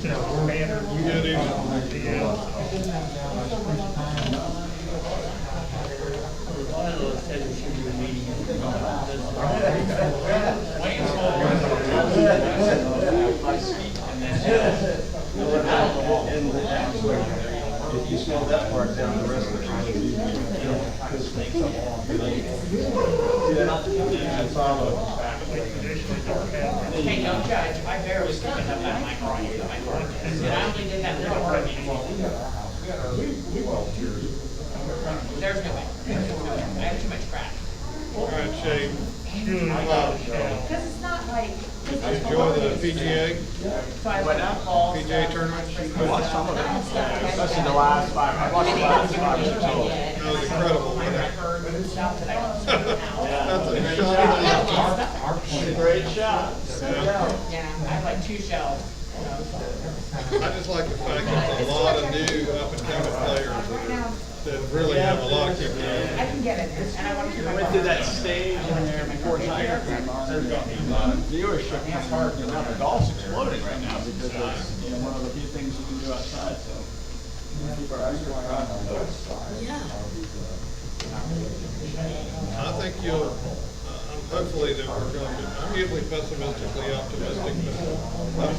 Good If you slow that part down, the rest of the time, Hey, don't judge. I barely skipped up that mic right here. I only did that little part. There's no way. I have too much crap. All right, Shane. Because it's not like. Enjoy the PGA tournament. I watched some of it, especially the last five. I watched the last 5 or 6 holes. That was incredible. That's a Great shot. Yeah, I have like 2 shells. I just like the fact that there's a lot of new up-and-coming players that really have a lot of kick in. I can get it, and I want to keep my. Went through that stage in there before Tiger came on. Viewership is hard. You know, the golf's exploding right now because it's one of the few things you can do outside. So keep our eyes on. I think you'll, hopefully that we're going to, I'm usually pessimistically optimistic, but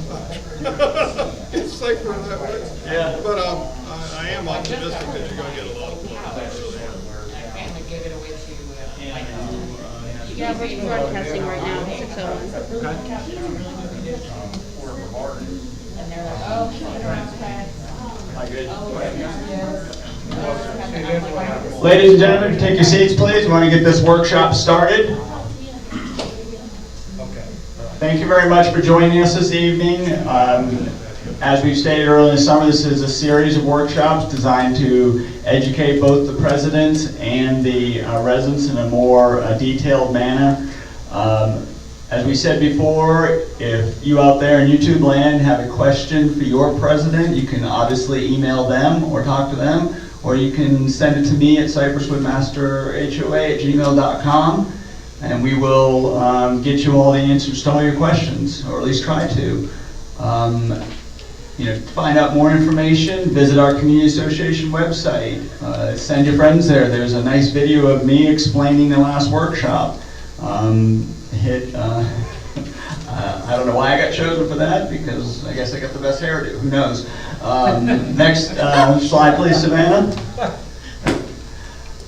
it's safer that way. Yeah. But I am optimistic that you're going to get a lot of players. I really am. My family gave it away to Yeah, we're broadcasting right now, 6:01. and they're like, oh, Ladies and gentlemen, take your seats, please. We want to get this workshop started. Thank you very much for joining us this evening. As we've stated earlier in the summer, this is a series of workshops designed to educate both the presidents and the residents in a more detailed manner. As we said before, if you out there in YouTube land have a question for your president, you can obviously email them or talk to them, or you can send it to me at cypresswoodmasterhoa@gmail.com, and we will get you all the answers to all your questions, or at least try to. To find out more information, visit our Community Association website. Send your friends there. There's a nice video of me explaining the last workshop. I don't know why I got chosen for that, because I guess I got the best hairdo. Who knows? Next slide, please, Savannah.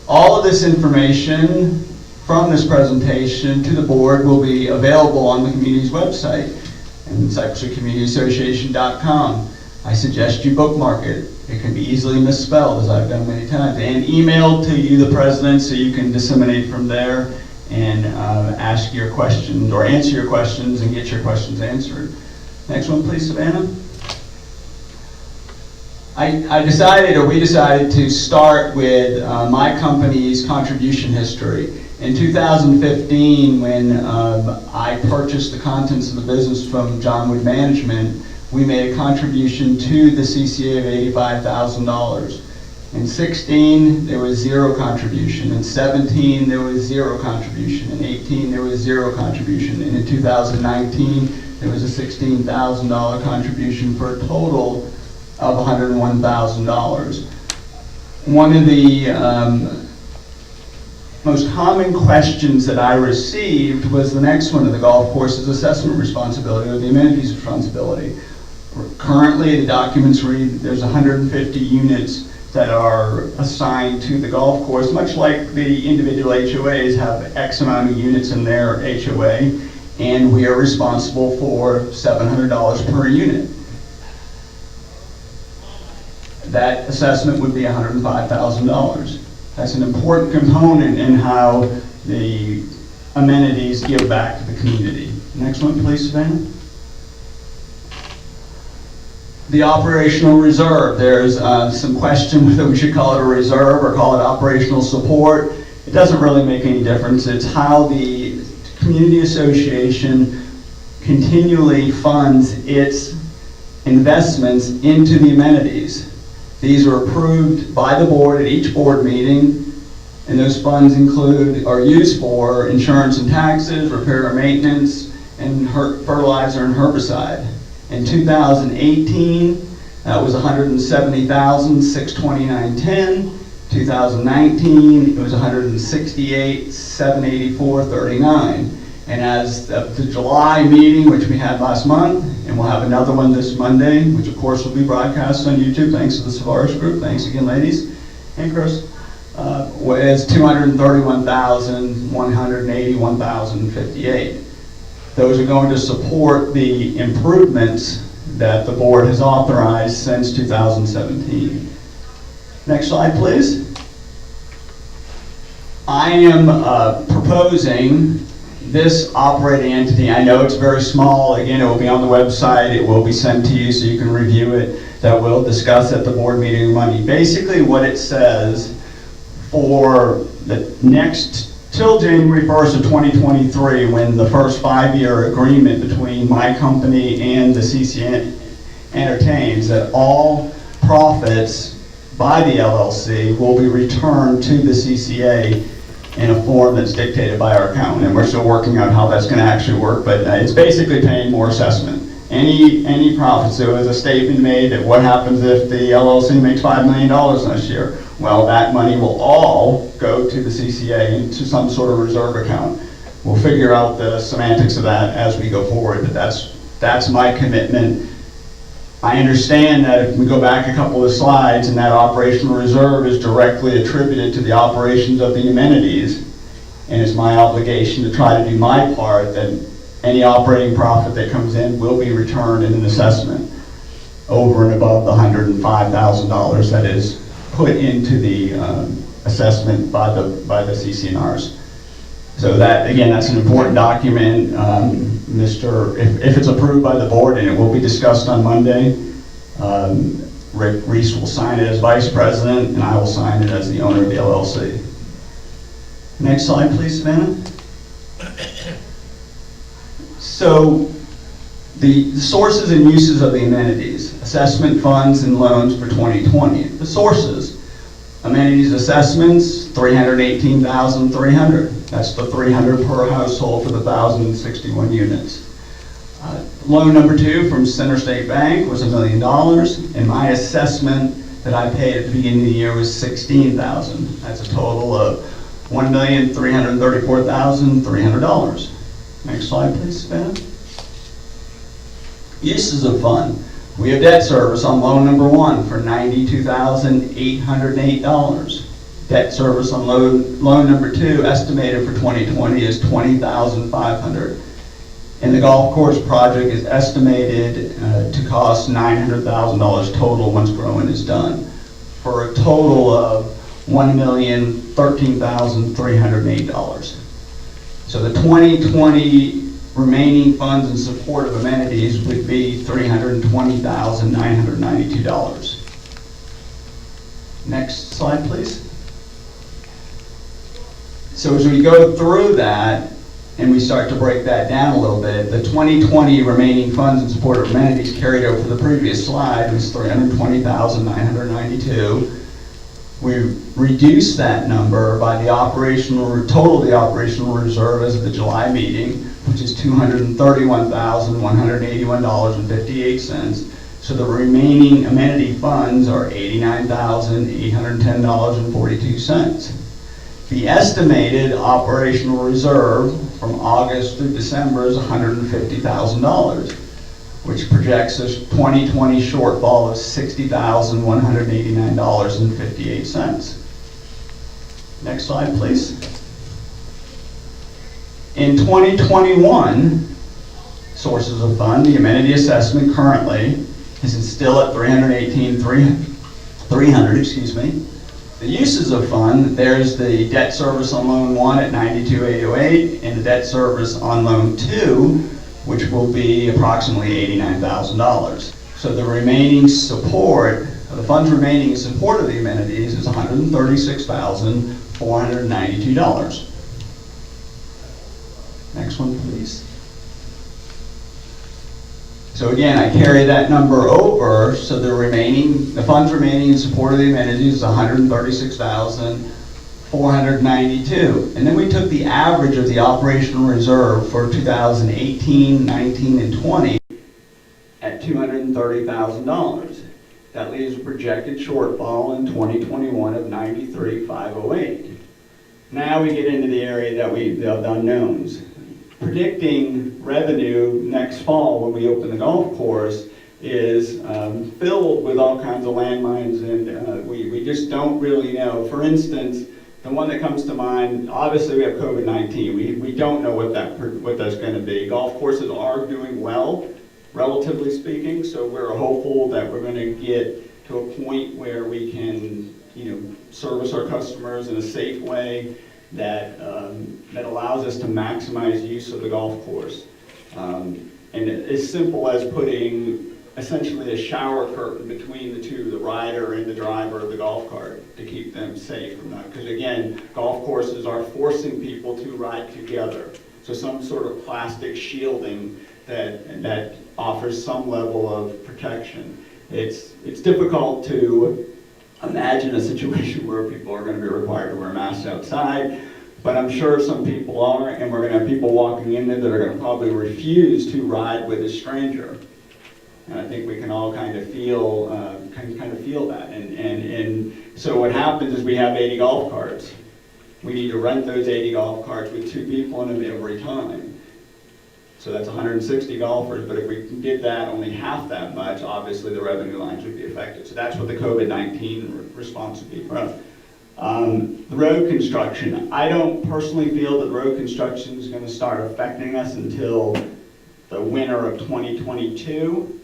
All of this information from this presentation to the board will be available on the community's website and cypresswoodcommunityassociation.com. I suggest you bookmark it. It can be easily misspelled, as I've done many times, and emailed to you, the president, so you can disseminate from there and ask your questions or answer your questions and get your questions answered. Next one, please, Savannah. We decided to start with my company's contribution history. In 2015, when I purchased the contents of the business from John Wood Management, we made a contribution to the CCA of $85,000. In 16, there was 0 contribution. In 17, there was 0 contribution. In 18, there was 0 contribution. And in 2019, there was a $16,000 contribution for a total of $101,000. One of the most common questions that I received was the next one of the golf course's assessment responsibility, or the amenities responsibility. Currently, the documents read there's 150 units that are assigned to the golf course, much like the individual HOAs have X amount of units in their HOA, and we are responsible for $700 per unit. That assessment would be $105,000. That's an important component in how the amenities give back to the community. Next one, please, Savannah. The operational reserve. There's some question whether we should call it a reserve or call it operational support. It doesn't really make any difference. It's how the community association continually funds its investments into the amenities. These are approved by the board at each board meeting, and those funds are used for insurance and taxes, repair and maintenance, and fertilizer and herbicide. In 2018, that was $170,629.10. 2019, it was $168,784.39. And as of the July meeting, which we had last month, and we'll have another one this Monday, which of course will be broadcast on YouTube, thanks to the Savaris Group. Thanks again, ladies and Chris. Was $231,181,058. Those are going to support the improvements that the board has authorized since 2017. Next slide, please. I am proposing this operating entity. I know it's very small. Again, it will be on the website. It will be sent to you so you can review it. That we'll discuss at the board meeting on Monday. Basically, what it says for the next till January 1st of 2023, when the first 5-year agreement between my company and the CCN entertains, that all profits by the LLC will be returned to the CCA in a form that's dictated by our accountant. And we're still working out how that's going to actually work, but it's basically paying more assessment. Any profits. There was a statement made that what happens if the LLC makes $5 million next year? Well, that money will all go to the CCA into some sort of reserve account. We'll figure out the semantics of that as we go forward, but that's my commitment. I understand that if we go back a couple of slides and that operational reserve is directly attributed to the operations of the amenities, and it's my obligation to try to do my part, that any operating profit that comes in will be returned in an assessment over and above the $105,000 that is put into the assessment by the CCNRs. So that, again, that's an important document. If it's approved by the board, and it will be discussed on Monday, Rick Reese will sign it as vice president, and I will sign it as the owner of the LLC. Next slide, please, Savannah. So the sources and uses of the amenities, assessment funds and loans for 2020. The sources, amenities assessments, $318,300. That's the $300 per household for the 1,061 units. Loan number 2 from Center State Bank was $1 million, and my assessment that I paid at the beginning of the year was $16,000. That's a total of $1,334,300. Next slide, please, Savannah. Uses of fund. We have debt service on loan number 1 for $92,808. Debt service on loan number 2 estimated for 2020 is $20,500. And the golf course project is estimated to cost $900,000 total once growing is done, for a total of $1,013,308. So the 2020 remaining funds in support of amenities would be $320,992. Next slide, please. So as we go through that and we start to break that down a little bit, the 2020 remaining funds in support of amenities carried over from the previous slide was $320,992. We reduced that number by the total of the operational reserve as of the July meeting, which is $231,181.58. So the remaining amenity funds are $89,810.42. The estimated operational reserve from August through December is $150,000, which projects a 2020 shortfall of $60,189.58. Next slide, please. In 2021, sources of fund, the amenity assessment currently is still at $318,300, excuse me. The uses of fund, there's the debt service on loan 1 at $92,808, and the debt service on loan 2, which will be approximately $89,000. So the remaining support, the funds remaining in support of the amenities is $136,492. Next one, please. So again, I carry that number over, so the funds remaining in support of the amenities is $136,492. And then we took the average of the operational reserve for 2018, 19, and 20 at $230,000. That leaves a projected shortfall in 2021 of $93,508. Now we get into the area of the unknowns. Predicting revenue next fall when we open the golf course is filled with all kinds of landmines, and we just don't really know. For instance, the one that comes to mind, obviously we have COVID-19. We don't know what that's going to be. Golf courses are doing well, relatively speaking, so we're hopeful that we're going to get to a point where we can, service our customers in a safe way that allows us to maximize use of the golf course. And as simple as putting essentially a shower curtain between the two, the rider and the driver of the golf cart, to keep them safe from that. Because again, golf courses are forcing people to ride together. So some sort of plastic shielding that offers some level of protection. It's difficult to imagine a situation where people are going to be required to wear masks outside, but I'm sure some people are, and we're going to have people walking in there that are going to probably refuse to ride with a stranger. And I think we can all kind of feel that. And so what happens is we have 80 golf carts. We need to rent those 80 golf carts with 2 people in them every time. So that's 160 golfers, but if we did that only half that much, obviously the revenue lines would be affected. So that's what the COVID-19 response would be for us. The road construction, I don't personally feel that road construction is going to start affecting us until the winter of 2022.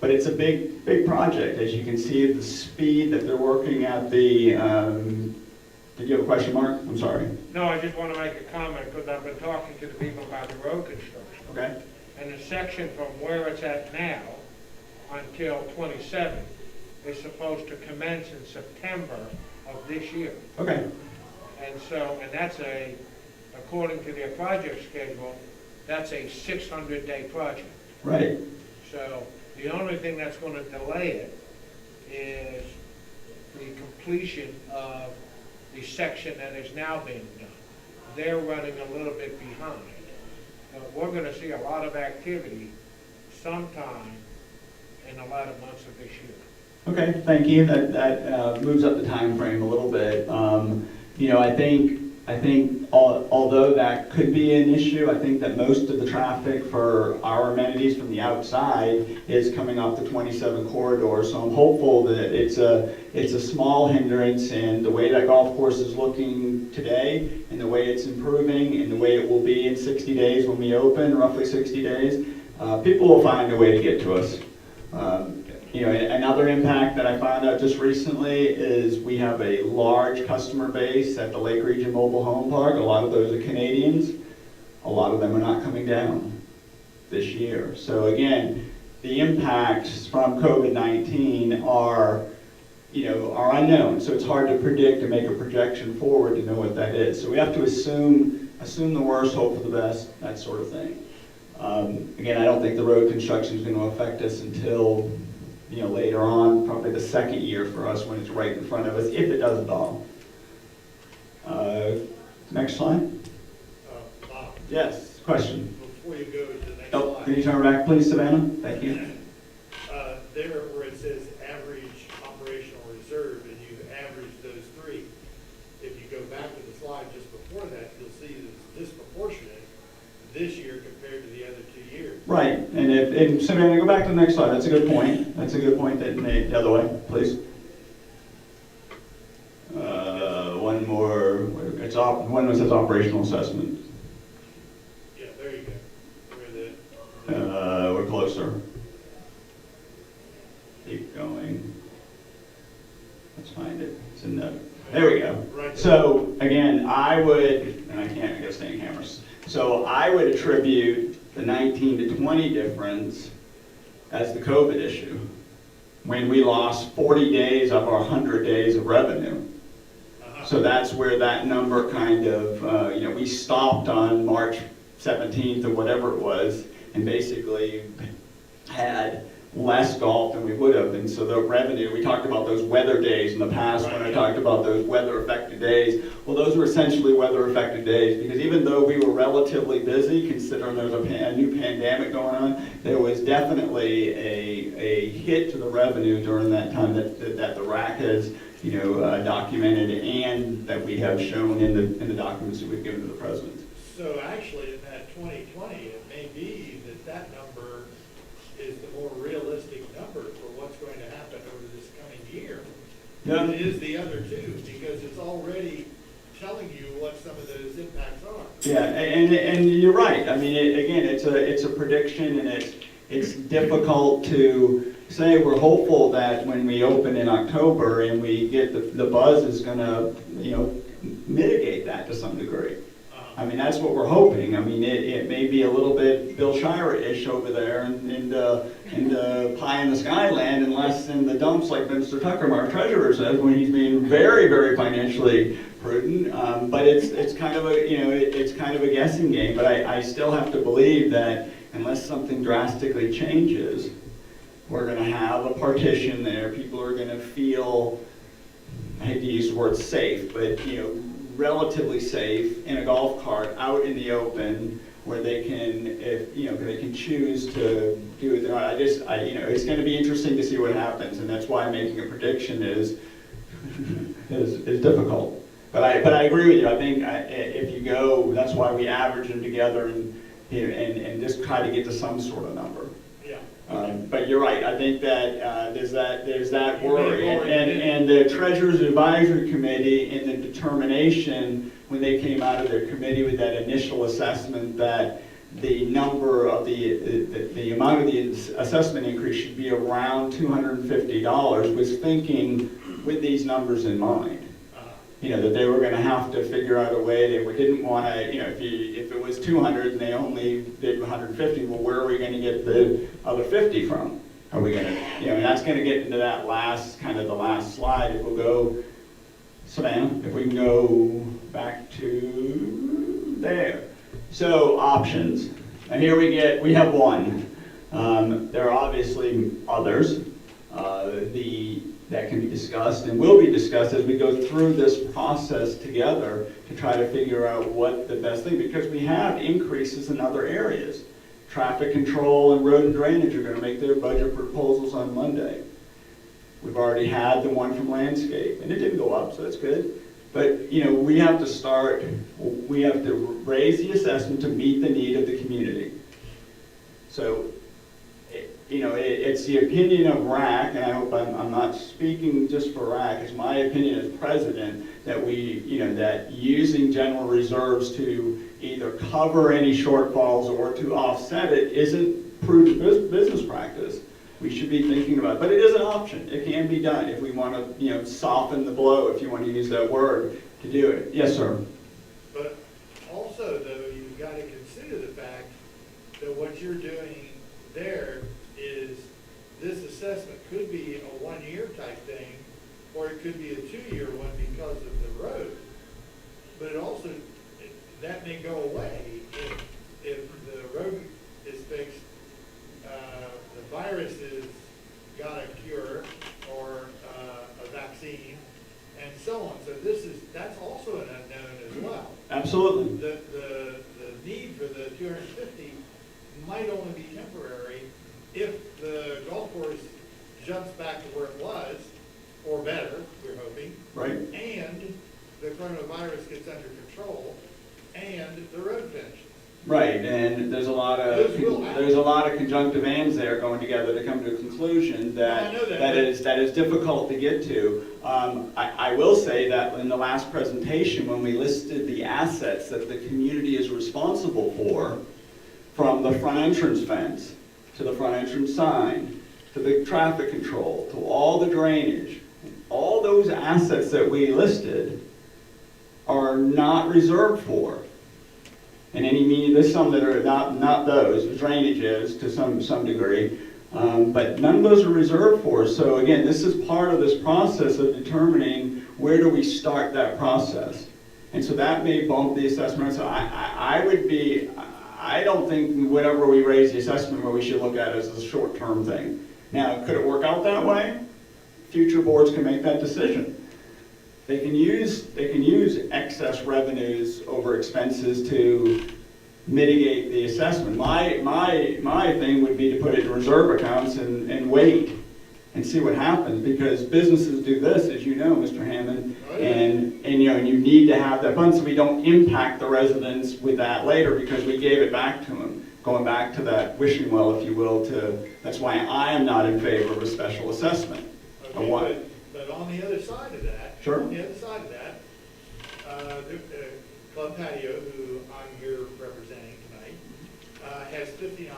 But it's a big project. As you can see, the speed that they're working at the, did you have a question, Mark? I'm sorry. No, I just want to make a comment because I've been talking to the people about the road construction. Okay. And the section from where it's at now until 27 is supposed to commence in September of this year. Okay. And that's according to their project schedule, that's a 600-day project. Right. So the only thing that's going to delay it is the completion of the section that is now being done. They're running a little bit behind. But we're going to see a lot of activity sometime in the latter months of this year. Okay, thank you. That moves up the time frame a little bit. I think although that could be an issue, I think that most of the traffic for our amenities from the outside is coming off the 27 corridor. So I'm hopeful that it's a small hindrance, and the way that golf course is looking today, and the way it's improving, and the way it will be in 60 days when we open, roughly 60 days, people will find a way to get to us. Another impact that I found out just recently is we have a large customer base at the Lake Region Mobile Home Park. A lot of those are Canadians. A lot of them are not coming down this year. So again, the impacts from COVID-19 are unknown. So it's hard to predict and make a projection forward to know what that is. So we have to assume the worst, hope for the best, that sort of thing. Again, I don't think the road construction is going to affect us until later on, probably the second year for us when it's right in front of us, if it does at all. Next slide. Bob, Yes, question. before you go to the next Oh, slide. can you turn back, please, Savannah? Thank you. There where it says average operational reserve, and you average those 3. If you go back to the slide just before that, you'll see that it's disproportionate this year compared to the other 2 years. Right, and Savannah, go back to the next slide. That's a good point. That's a good point that made. The other way, please. One more. It's one that says operational assessment. Yeah, there you go. We're closer. Keep going. Let's find it. It's in the. There we go. Right there. So again, I gotta stay in cameras. So I would attribute the 19 to 20 difference as the COVID issue, when we lost 40 days of our 100 days of revenue. So that's where that number kind of, we stopped on March 17th or whatever it was, and basically had less golf than we would have. And so the revenue, we talked about those weather days in the past when I talked about those weather affected days. Well, those were essentially weather affected days because even though we were relatively busy, considering there was a new pandemic going on, there was definitely a hit to the revenue during that time that the RAC has documented and that we have shown in the documents that we've given to the president. So actually, in that 2020, it may be that number is the more realistic number for what's going to happen over this coming year. Yeah. It is the other two, because it's already telling you what some of those impacts are. Yeah, and you're right. I mean, again, it's a prediction, and it's difficult to say. We're hopeful that when we open in October and we get the buzz is going to mitigate that to some degree. I mean, that's what we're hoping. I mean, it may be a little bit Bill Shire-ish over there and pie in the sky land and less in the dumps like Mr. Tucker, our treasurer, says when he's being very, very financially prudent. But it's kind of a guessing game. But I still have to believe that unless something drastically changes, we're going to have a partition there. People are going to feel, I hate to use the word safe, but relatively safe in a golf cart out in the open where they can, they can choose to do it. It's going to be interesting to see what happens, and that's why making a prediction is difficult. But I agree with you. I think if you go, that's why we average them together and just try to get to some sort of number. But you're right. I think that there's that worry, and the Treasurer's Advisory Committee in the determination when they came out of their committee with that initial assessment that the number of the amount of the assessment increase should be around $250 was thinking with these numbers in mind. That they were going to have to figure out a way. They didn't want to, if it was 200 and they only did 150, well, where are we going to get the other 50 from? Are we going to, and that's going to get into that the last slide. If we'll go, Savannah, if we can go back to there. So options, and here we have one. There are obviously others. That can be discussed and will be discussed as we go through this process together to try to figure out what the best thing, because we have increases in other areas. Traffic control and road and drainage are going to make their budget proposals on Monday. We've already had the one from landscape, and it didn't go up, so that's good. But, we have to raise the assessment to meet the need of the community. So, it's the opinion of RAC, and I hope I'm not speaking just for RAC, it's my opinion as president that that using general reserves to either cover any shortfalls or to offset it isn't prudent business practice. We should be thinking about it, but it is an option. It can be done if we want to, soften the blow, if you want to use that word, to do it. Yes, sir. But also, though, you've got to consider the fact that what you're doing there is this assessment could be a 1-year type thing, or it could be a 2-year one because of the road. But it also, that may go away if the road is fixed, the virus has got a cure or a vaccine, and so on. So that's also an unknown as well. Absolutely. The need for the 250 might only be temporary if the golf course jumps back to where it was, or better, we're hoping. Right. And the coronavirus gets under control, and the road finishes. Right, and there's a lot of conjunctive ands there going together to come to a conclusion that is difficult to get to. I will say that in the last presentation, when we listed the assets that the community is responsible for, from the front entrance fence to the front entrance sign to the traffic control to all the drainage, all those assets that we listed are not reserved for. And there's some that are not those. Drainage is to some degree, but none of those are reserved for. So again, this is part of this process of determining where do we start that process. And so that may bump the assessment. So I don't think whatever we raise the assessment, what we should look at as a short-term thing. Now, could it work out that way? Future boards can make that decision. They can use excess revenues over expenses to mitigate the assessment. My thing would be to put it in reserve accounts and wait and see what happens, because businesses do this, as you know, Mr. Hammond, and you need to have that fund so we don't impact the residents with that later, because we gave it back to them. Going back to that wishing well, if you will, that's why I am not in favor of a special assessment. Okay, but on the other side of that, Sure. on the other side of that, Club Patio, who I'm here representing tonight, has 59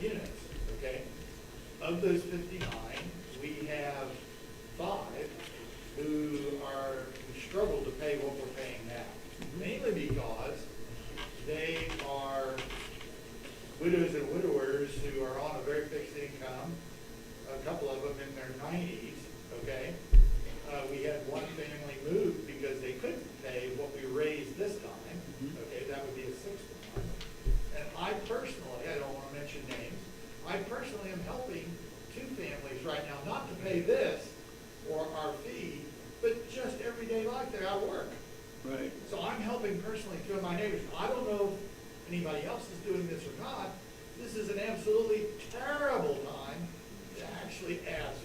units, okay? Of those 59, we have 5 who struggle to pay what we're paying now. Mainly because they are widows and widowers who are on a very fixed income, a couple of them in their 90s, okay? We had one family move because they couldn't pay what we raised this time, okay? That would be a 6th one. And I personally, I don't want to mention names, I personally am helping 2 families right now not to pay this or our fee, but just everyday life, they're out of work. Right. So I'm helping personally 2 of my neighbors. I don't know if anybody else is doing this or not. This is an absolutely terrible time to actually ask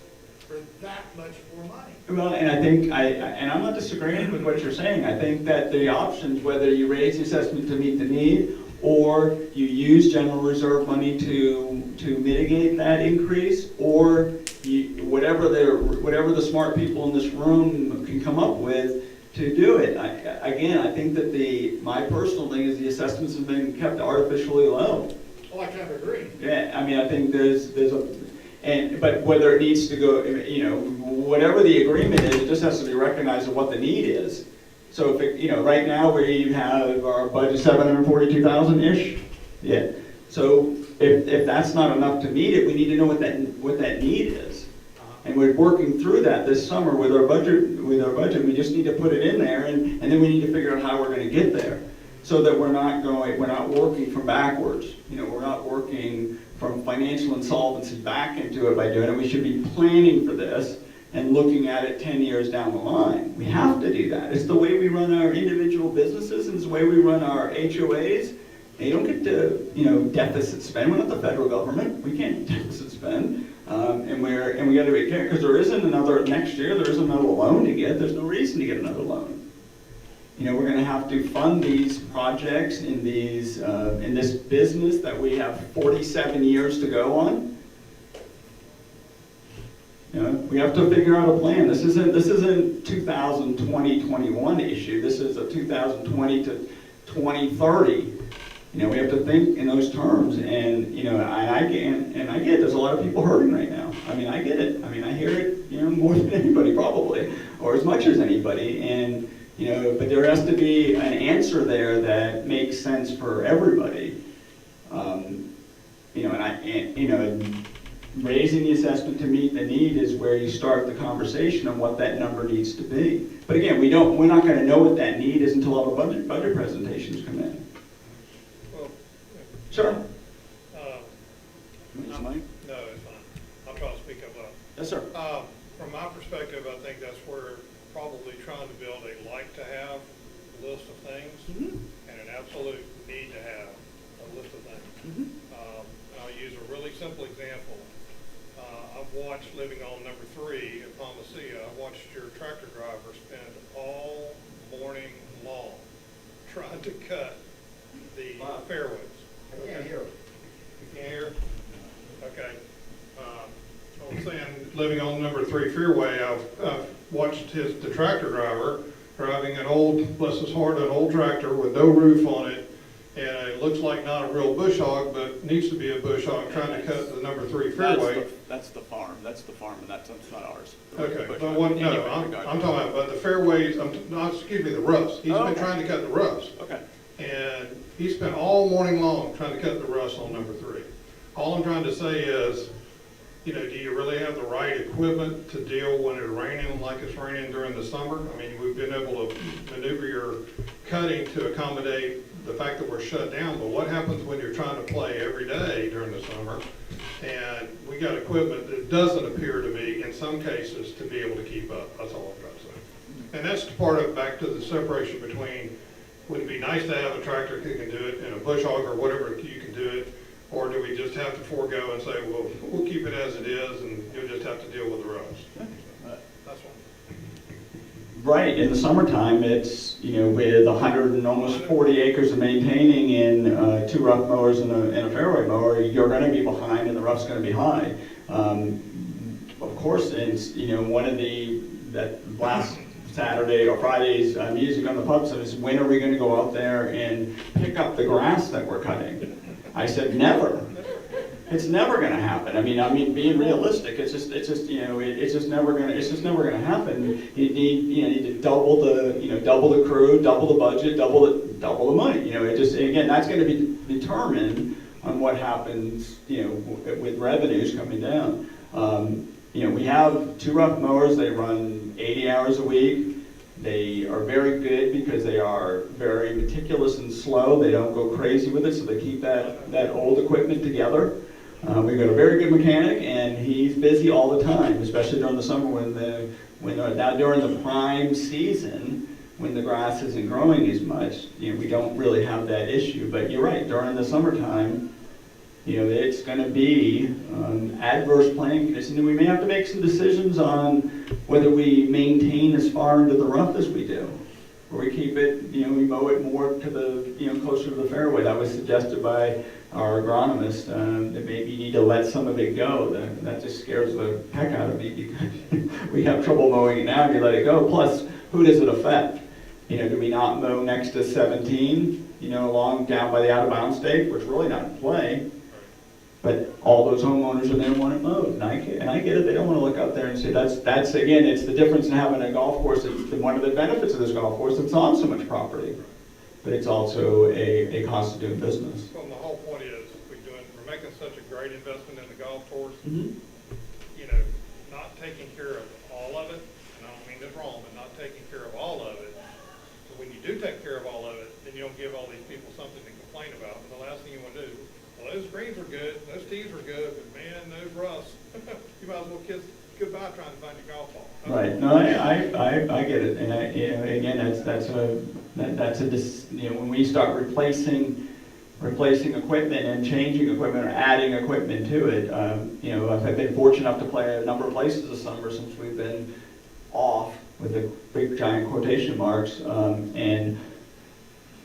for that much more money. Well, and I think, and I'm not disagreeing with what you're saying. I think that the options, whether you raise the assessment to meet the need, or you use general reserve money to mitigate that increase, or whatever the smart people in this room can come up with to do it. Again, I think that my personal thing is the assessments have been kept artificially low. Oh, I kind of agree. Yeah, I mean, I think but whether it needs to go, whatever the agreement is, it just has to be recognized of what the need is. So if right now we have our budget 742,000-ish. Yeah. So if that's not enough to meet it, we need to know what that need is. And we're working through that this summer with our budget. We just need to put it in there, and then we need to figure out how we're going to get there, so that we're not working from backwards. We're not working from financial insolvency back into it by doing it. We should be planning for this and looking at it 10 years down the line. We have to do that. It's the way we run our individual businesses, and it's the way we run our HOAs. They don't get to, deficit spend. We're not the federal government. We can't deficit spend. And we got to be careful, because next year there isn't another loan to get. There's no reason to get another loan. We're going to have to fund these projects in this business that we have 47 years to go on. We have to figure out a plan. This isn't 2020-21 issue. This is a 2020 to 2030. We have to think in those terms, and I get there's a lot of people hurting right now. I mean, I get it. I mean, I hear it, more than anybody probably, or as much as anybody, and but there has to be an answer there that makes sense for everybody. Raising the assessment to meet the need is where you start the conversation on what that number needs to be. But again, we're not going to know what that need is until all the budget presentations come in. Well, Sure. no, it's fine. I'll try to speak up loud. Yes, sir. From my perspective, I think that's where probably trying to build a like-to-have list of things and an absolute need-to-have a list of things. I'll use a really simple example. I've watched, living on number 3 at Palmacia, I've watched your tractor driver spend all morning long trying to cut the fairways. I can't hear. You can't hear? Okay. I was saying, living on number 3 fairway, I've watched the tractor driver driving an old, bless his heart, an old tractor with no roof on it, and it looks like not a real bush hog, but needs to be a bush hog, trying to cut the number 3 fairway. That's the farm, and that's not ours. Okay, but I'm talking about, but the fairways, the roughs. He's been trying to cut the roughs. Okay. And he spent all morning long trying to cut the rust on number 3. All I'm trying to say is, do you really have the right equipment to deal when it's raining like it's raining during the summer? I mean, we've been able to maneuver your cutting to accommodate the fact that we're shut down, but what happens when you're trying to play every day during the summer? And we got equipment that doesn't appear to me, in some cases, to be able to keep up. That's all I'm trying to say. And that's part of, back to the separation between, would it be nice to have a tractor that can do it, and a bush hog or whatever, you can do it, or do we just have to forego and say, well, we'll keep it as it is, and you'll just have to deal with the rest? That's one. Right, in the summertime, it's, with 100 and almost 40 acres of maintaining in 2 rough mowers and a fairway mower, you're gonna be behind and the rough's gonna be high. Of course, it's, that last Saturday or Friday's music on the pub says, when are we gonna go out there and pick up the grass that we're cutting? I said, never. It's never going to happen. I mean, being realistic, it's just never going to happen. You need to double the crew, double the budget, double the money. Again, that's going to be determined on what happens, with revenues coming down. We have 2 rough mowers. They run 80 hours a week. They are very good because they are very meticulous and slow. They don't go crazy with it, so they keep that old equipment together. We've got a very good mechanic, and he's busy all the time, especially during the summer now during the prime season, when the grass isn't growing as much. We don't really have that issue. But you're right, during the summertime, it's going to be adverse planting conditions, and we may have to make some decisions on whether we maintain as far into the rough as we do, or we keep it, we mow it more to the, closer to the fairway. That was suggested by our agronomist, that maybe you need to let some of it go. That just scares the heck out of me, because we have trouble mowing it now and you let it go. Plus, who does it affect? Do we not mow next to 17, along down by the out of bounds stake, which really not in play? But all those homeowners in there want it mowed, and I get it. They don't want to look out there and say that's again, it's the difference in having a golf course. It's one of the benefits of this golf course. It's on so much property, but it's also a cost of doing business. Well, the whole point is we're making such a great investment in the golf course. Mm-hmm. Not taking care of all of it, and I don't mean this wrong, but not taking care of all of it. So when you do take care of all of it, then you don't give all these people something to complain about. And the last thing you want to do, well, those greens were good, those tees were good, but man, those roughs, you might as well kiss goodbye trying to find your golf ball. Right. No, I get it, and again, when we start replacing equipment and changing equipment or adding equipment to it, I've been fortunate enough to play a number of places this summer since we've been off with the big giant quotation marks, and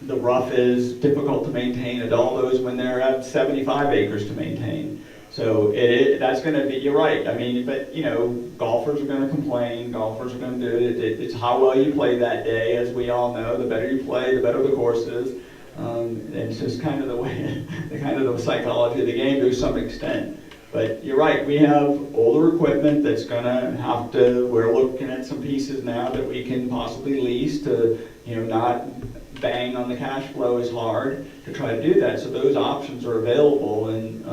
the rough is difficult to maintain at all those when they're at 75 acres to maintain. So that's going to be, you're right. I mean, but golfers are going to complain. Golfers are going to do it. It's how well you play that day, as we all know. The better you play, the better the course is. And it's just kind of the way, the psychology of the game to some extent. But you're right. We have older equipment that's going to have to. We're looking at some pieces now that we can possibly lease to, not bang on the cash flow as hard to try to do that. So those options are available, and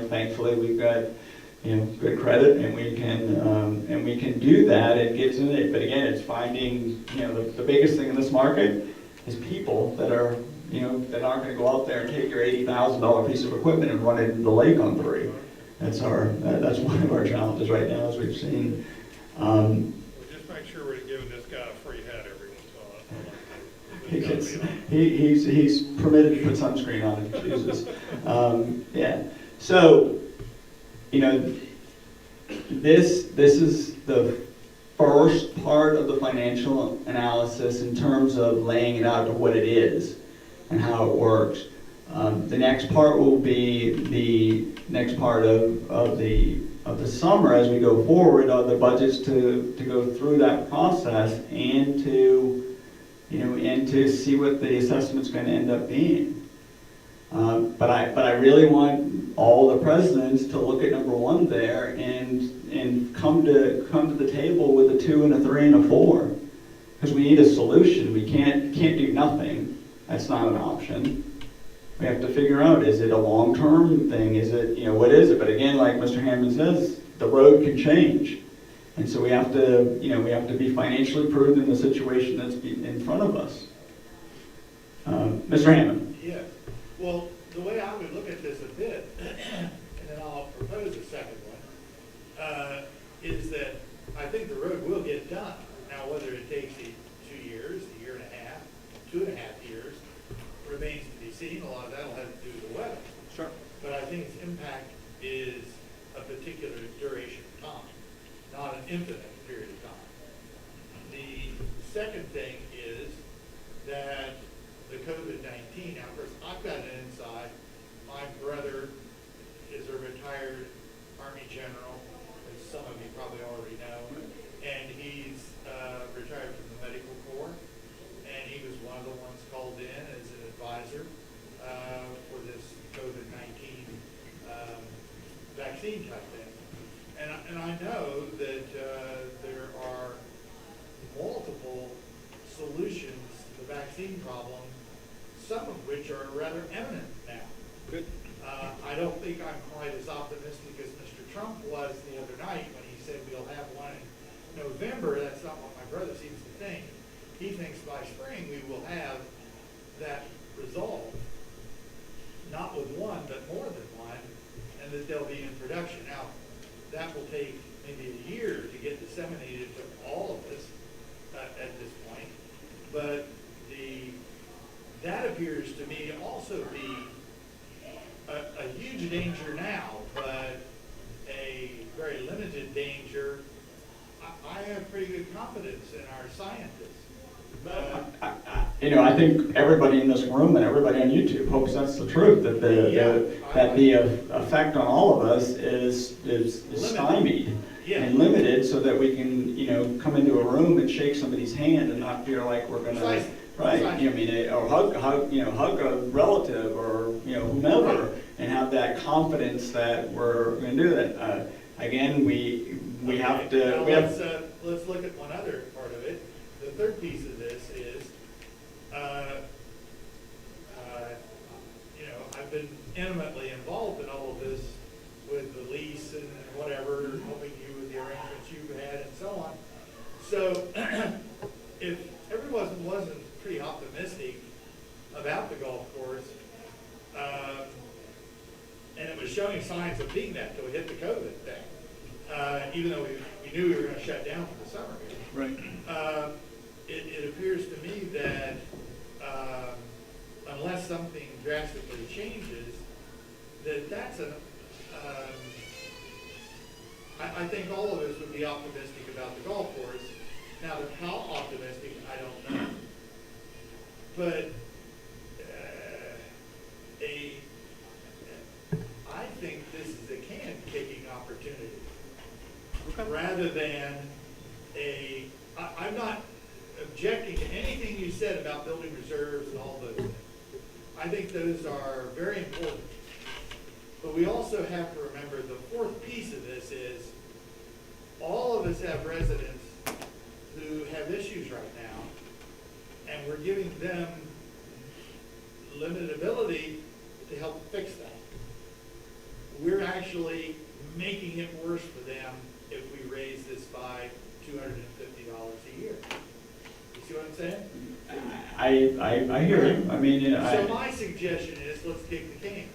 thankfully we've got good credit, and we can do that. It gets in it, but again, it's finding the biggest thing in this market is people that are that aren't going to go out there and take your $80,000 piece of equipment and run it into the lake on 3. That's one of our challenges right now, as we've seen. Well, just make sure we're giving this guy a free hat every once in a while. He's permitted to put sunscreen on if he chooses. Yeah. So, this is the first part of the financial analysis in terms of laying it out to what it is and how it works. The next part will be the next part of the summer as we go forward, are the budgets to go through that process and to see what the assessment's going to end up being. But I really want all the presidents to look at number 1 there and come to the table with a 2 and a 3 and a 4, because we need a solution. We can't do nothing. That's not an option. We have to figure out, is it a long-term thing? Is it, what is it? But again, like Mr. Hammond says, the road can change. And so we have to be financially prudent in the situation that's in front of us. Mr. Hammond. Yeah. Well, the way I would look at this a bit, and then I'll propose propose a second one, is that I think the road will get done. Now, whether it takes 2 years, a year and a half, 2.5 years, remains to be seen. A lot of that will have to do with the weather. Sure. But I think its impact is a particular duration of time, not an infinite period of time. The second thing is that the COVID-19, now of course, I've got an inside. My brother is a retired Army general, as some of you probably already know, and he's retired from the medical corps, and he was one of the ones called in as an advisor for this COVID-19 vaccine type thing. And I know that there are multiple solutions to the vaccine problem, some of which are rather eminent now. Good. I don't think I'm quite as optimistic as Mr. Trump was the other night when he said we'll have one in November. That's not what my brother seems to think. He thinks by spring we will have that resolved, not with one, but more than one, and that they'll be in production. Now, that will take maybe a year to get disseminated to all of us at this point, but that appears to me to also be a huge danger now, but a very limited danger. I have pretty good confidence in our scientists. I think everybody in this room and everybody on YouTube hopes that's the truth, that the effect on all of us is stymied and limited, so that we can, come into a room and shake somebody's hand and not feel like we're gonna, right? Or hug a relative or whomever, and have that confidence that we're going to do that. Again, we have to. Let's look at one other part of it. The third piece of this is, I've been intimately involved in all of this with the lease and whatever, helping you with the arrangements you've had and so on. So if everyone wasn't pretty optimistic about the golf course, and it was showing signs of being that till we hit the COVID thing, even though we knew we were going to shut down for the summer. Right. It appears to me that unless something drastically changes, that's a. I think all of us would be optimistic about the golf course. Now, how optimistic, I don't know. But I think this is a can-kicking opportunity, rather than I'm not objecting to anything you said about building reserves and all those things. I think those are very important. But we also have to remember the fourth piece of this is all of us have residents who have issues right now, and we're giving them limited ability to help fix that. We're actually making it worse for them if we raise this by $250 a year. You see what I'm saying? I hear you. So my suggestion is let's kick the can.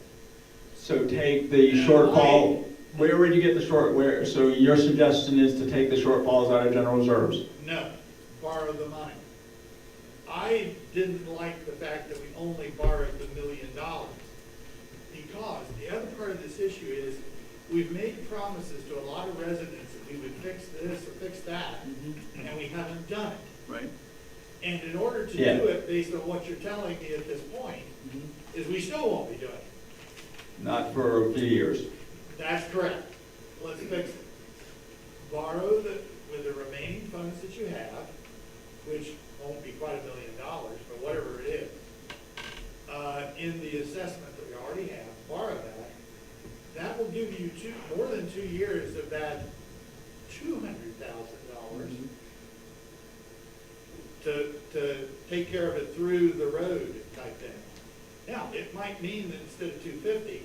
So take the shortfall. Where would you get the short? So your suggestion is to take the shortfalls out of general reserves? No, borrow the money. I didn't like the fact that we only borrowed the $1 million, because the other part of this issue is we've made promises to a lot of residents that we would fix this or fix that, and we haven't done it. Right. And in order to do it, based on what you're telling me at this point, is we still won't be doing it. Not for a few years. That's correct. Let's fix it. Borrow with the remaining funds that you have, which won't be quite $1 million, but whatever it is, in the assessment that we already have, borrow that. That will give you more than 2 years of that $200,000 to take care of it through the road type thing. Now, it might mean that instead of 250,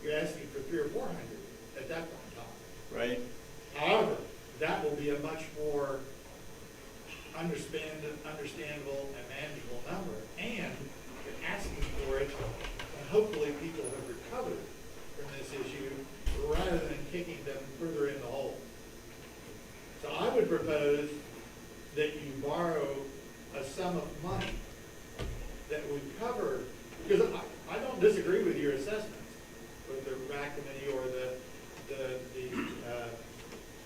you're asking for 300 or 400 at that point in time. Right. However, that will be a much more understandable and manageable number, and you're asking for it, and hopefully people have recovered from this issue rather than kicking them further in the hole. So I would propose that you borrow a sum of money that would cover, because I don't disagree with your assessments, with the RAC committee or the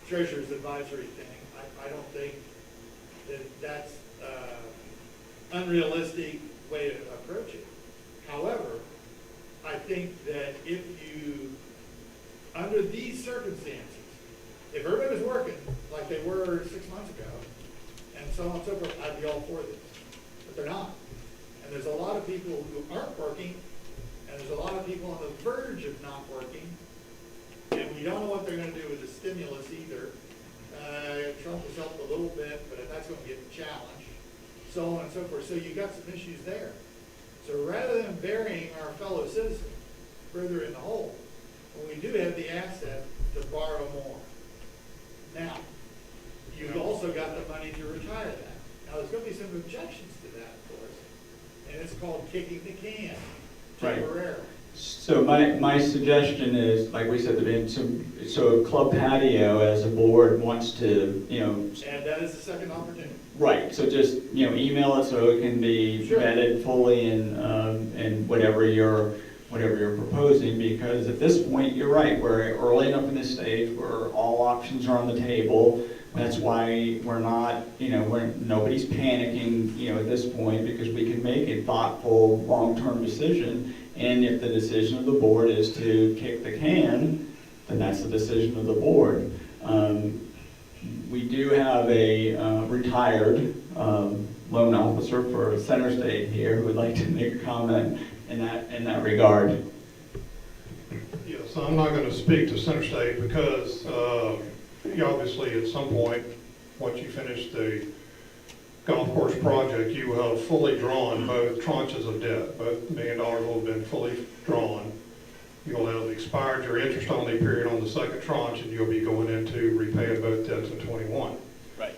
treasurer's advisory thing. I don't think that that's unrealistic way to approach it. However, I think that if you, under these circumstances, if everybody was working like they were 6 months ago, and so on and so forth, I'd be all for this. But they're not. And there's a lot of people who aren't working, and there's a lot of people on the verge of not working, and we don't know what they're going to do with the stimulus either. Trump has helped a little bit, but that's going to get challenged, so on and so forth. So you've got some issues there. So rather than burying our fellow citizens further in the hole, when we do have the asset to borrow more. Now, you've also got the money to retire that. Now, there's going to be some objections to that, of course, and it's called kicking the can temporarily. So my suggestion is, like we said, so Club Patio as a board wants to, And that is the second opportunity. right, so just, email it so it can be Sure. vetted fully and whatever you're proposing, because at this point, you're right, we're early enough in this stage where all options are on the table. That's why we're not, nobody's panicking, at this point, because we can make a thoughtful, long-term decision. And if the decision of the board is to kick the can, then that's the decision of the board. We do have a retired loan officer for Center State here who would like to make a comment in that regard. Yeah, so I'm not going to speak to Center State because obviously at some point, once you finish the golf course project, you will have fully drawn both tranches of debt. Both $1 million will have been fully drawn. You'll have expired your interest-only period on the second tranche, and you'll be going into repaying both debts in 21. Right.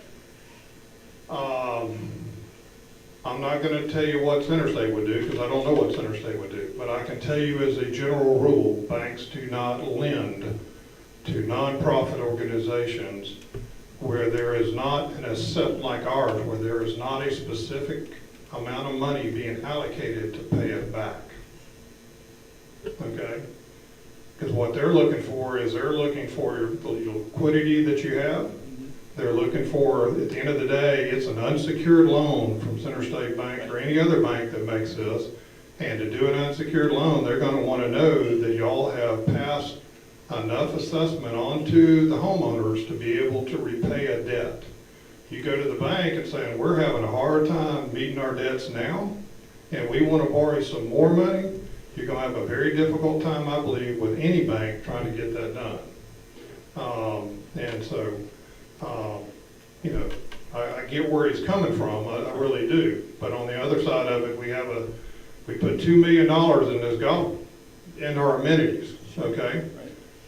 I'm not going to tell you what Center State would do because I don't know what Center State would do. But I can tell you as a general rule, banks do not lend to nonprofit organizations where there is not an asset like ours, where there is not a specific amount of money being allocated to pay it back. Okay? Because what they're looking for is they're looking for the liquidity that you have. They're looking for, at the end of the day, it's an unsecured loan from Center State Bank or any other bank that makes this. And to do an unsecured loan, they're going to want to know that y'all have passed enough assessment onto the homeowners to be able to repay a debt. You go to the bank and saying, we're having a hard time meeting our debts now, and we want to borrow some more money, you're going to have a very difficult time, I believe, with any bank trying to get that done. And so, I get where he's coming from, I really do. But on the other side of it, we put $2 million in this golf, in our amenities, okay?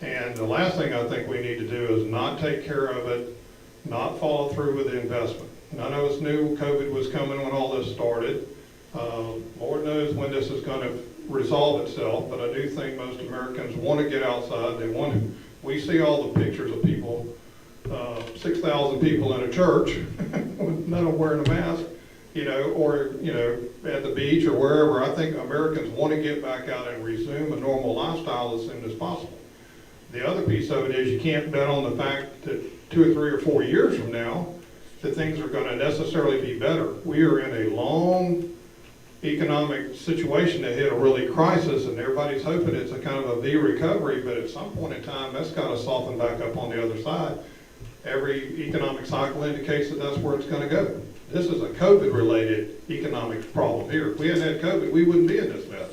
And the last thing I think we need to do is not take care of it, not follow through with the investment. And I know it's new, COVID was coming when all this started. Lord knows when this is going to resolve itself, but I do think most Americans want to get outside. They want to. We see all the pictures of people, 6,000 people in a church, with none of them wearing a mask, or, at the beach or wherever. I think Americans want to get back out and resume a normal lifestyle as soon as possible. The other piece of it is you can't bet on the fact that 2 or 3 or 4 years from now that things are going to necessarily be better. We are in a long economic situation that hit a really crisis, and everybody's hoping it's a kind of a V recovery, but at some point in time, that's got to soften back up on the other side. Every economic cycle indicates that that's where it's going to go. This is a COVID-related economic problem here. If we hadn't had COVID, we wouldn't be in this mess.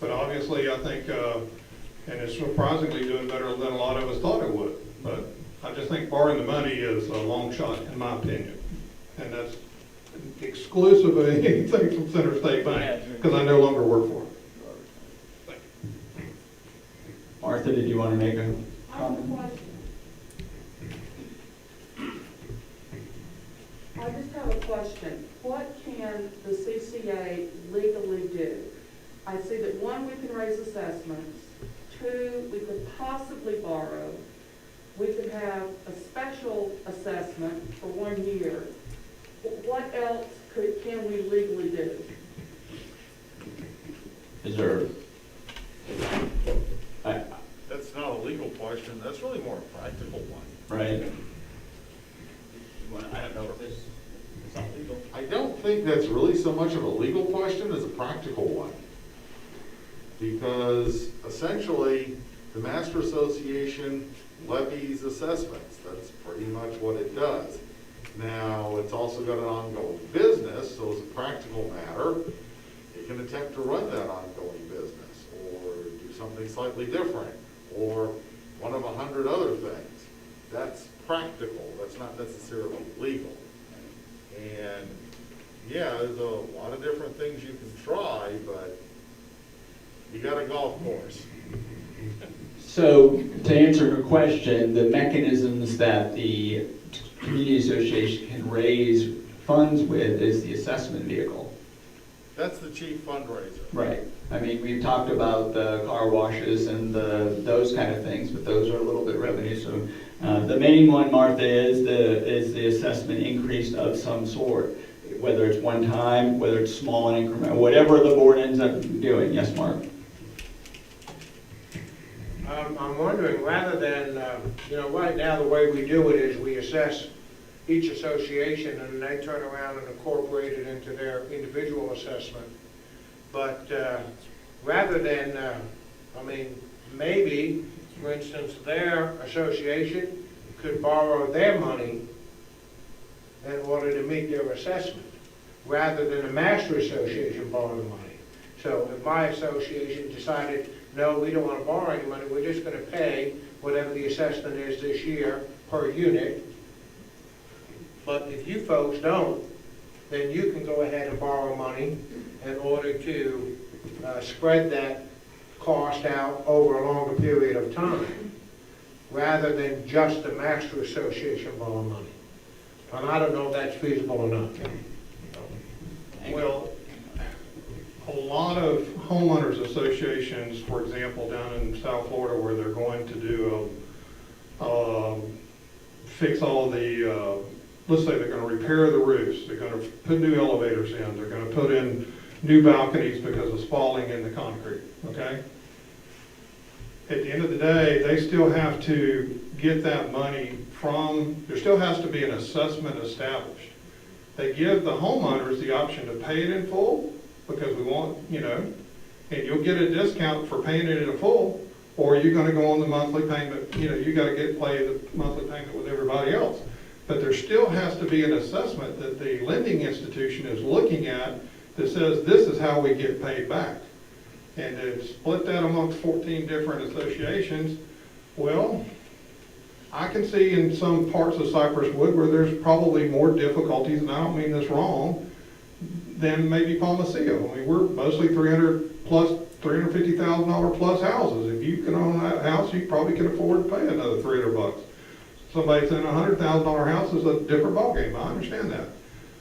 But obviously, I think, and it's surprisingly doing better than a lot of us thought it would. But I just think borrowing the money is a long shot, in my opinion. And that's exclusive of anything from Center State Bank, because I no longer work for them. Martha, did you want to make a comment? I just have a question. What can the CCA legally do? I see that, one, we can raise assessments. two we could possibly borrow. We could have a special assessment for 1 year. What else can we legally do? Is there, That's not a legal question, that's really more a practical one. right? I don't know if it's not legal. I don't think that's really so much of a legal question as a practical one. Because essentially, the Master Association levies assessments, that's pretty much what it does. Now, it's also got an ongoing business, so as a practical matter, it can attempt to run that ongoing business, or do something slightly different, or one of 100 other things. That's practical, that's not necessarily legal. And, yeah, there's a lot of different things you can try, but you got a golf course. So, to answer your question, the mechanisms that the community association can raise funds with is the assessment vehicle. That's the chief fundraiser. Right. I mean, we've talked about the car washes and those kind of things, but those are a little bit revenue. So the main one, Martha, is the assessment increase of some sort, whether it's one time, whether it's small and incremental, whatever the board ends up doing. Yes, Mark? I'm wondering, rather than, right now, the way we do it is we assess each association and they turn around and incorporate it into their individual assessment. But rather than, maybe, for instance, their association could borrow their money in order to meet their assessment, rather than a master association borrow the money. So if my association decided, no, we don't want to borrow any money, we're just going to pay whatever the assessment is this year per unit. But if you folks don't, then you can go ahead and borrow money in order to spread that cost out over a longer period of time, rather than just the master association borrow money. And I don't know if that's feasible or not. Well, a lot of homeowners associations, for example, down in South Florida, where they're going to do fix all the, let's say they're going to repair the roofs, they're going to put new elevators in, they're going to put in new balconies because of spalling in the concrete, okay? At the end of the day, they still have to get that money there still has to be an assessment established. They give the homeowners the option to pay it in full, because we want, and you'll get a discount for paying it in full, or you're going to go on the monthly payment, you got to pay the monthly payment with everybody else. But there still has to be an assessment that the lending institution is looking at that says this is how we get paid back. And to split that amongst 14 different associations, well, I can see in some parts of Cypresswood where there's probably more difficulties, and I don't mean this wrong, than maybe Palmacio. I mean, we're mostly $350,000 plus houses. If you can own that house, you probably can afford to pay another $300. Somebody that's in a $100,000 house is a different ballgame. I understand that.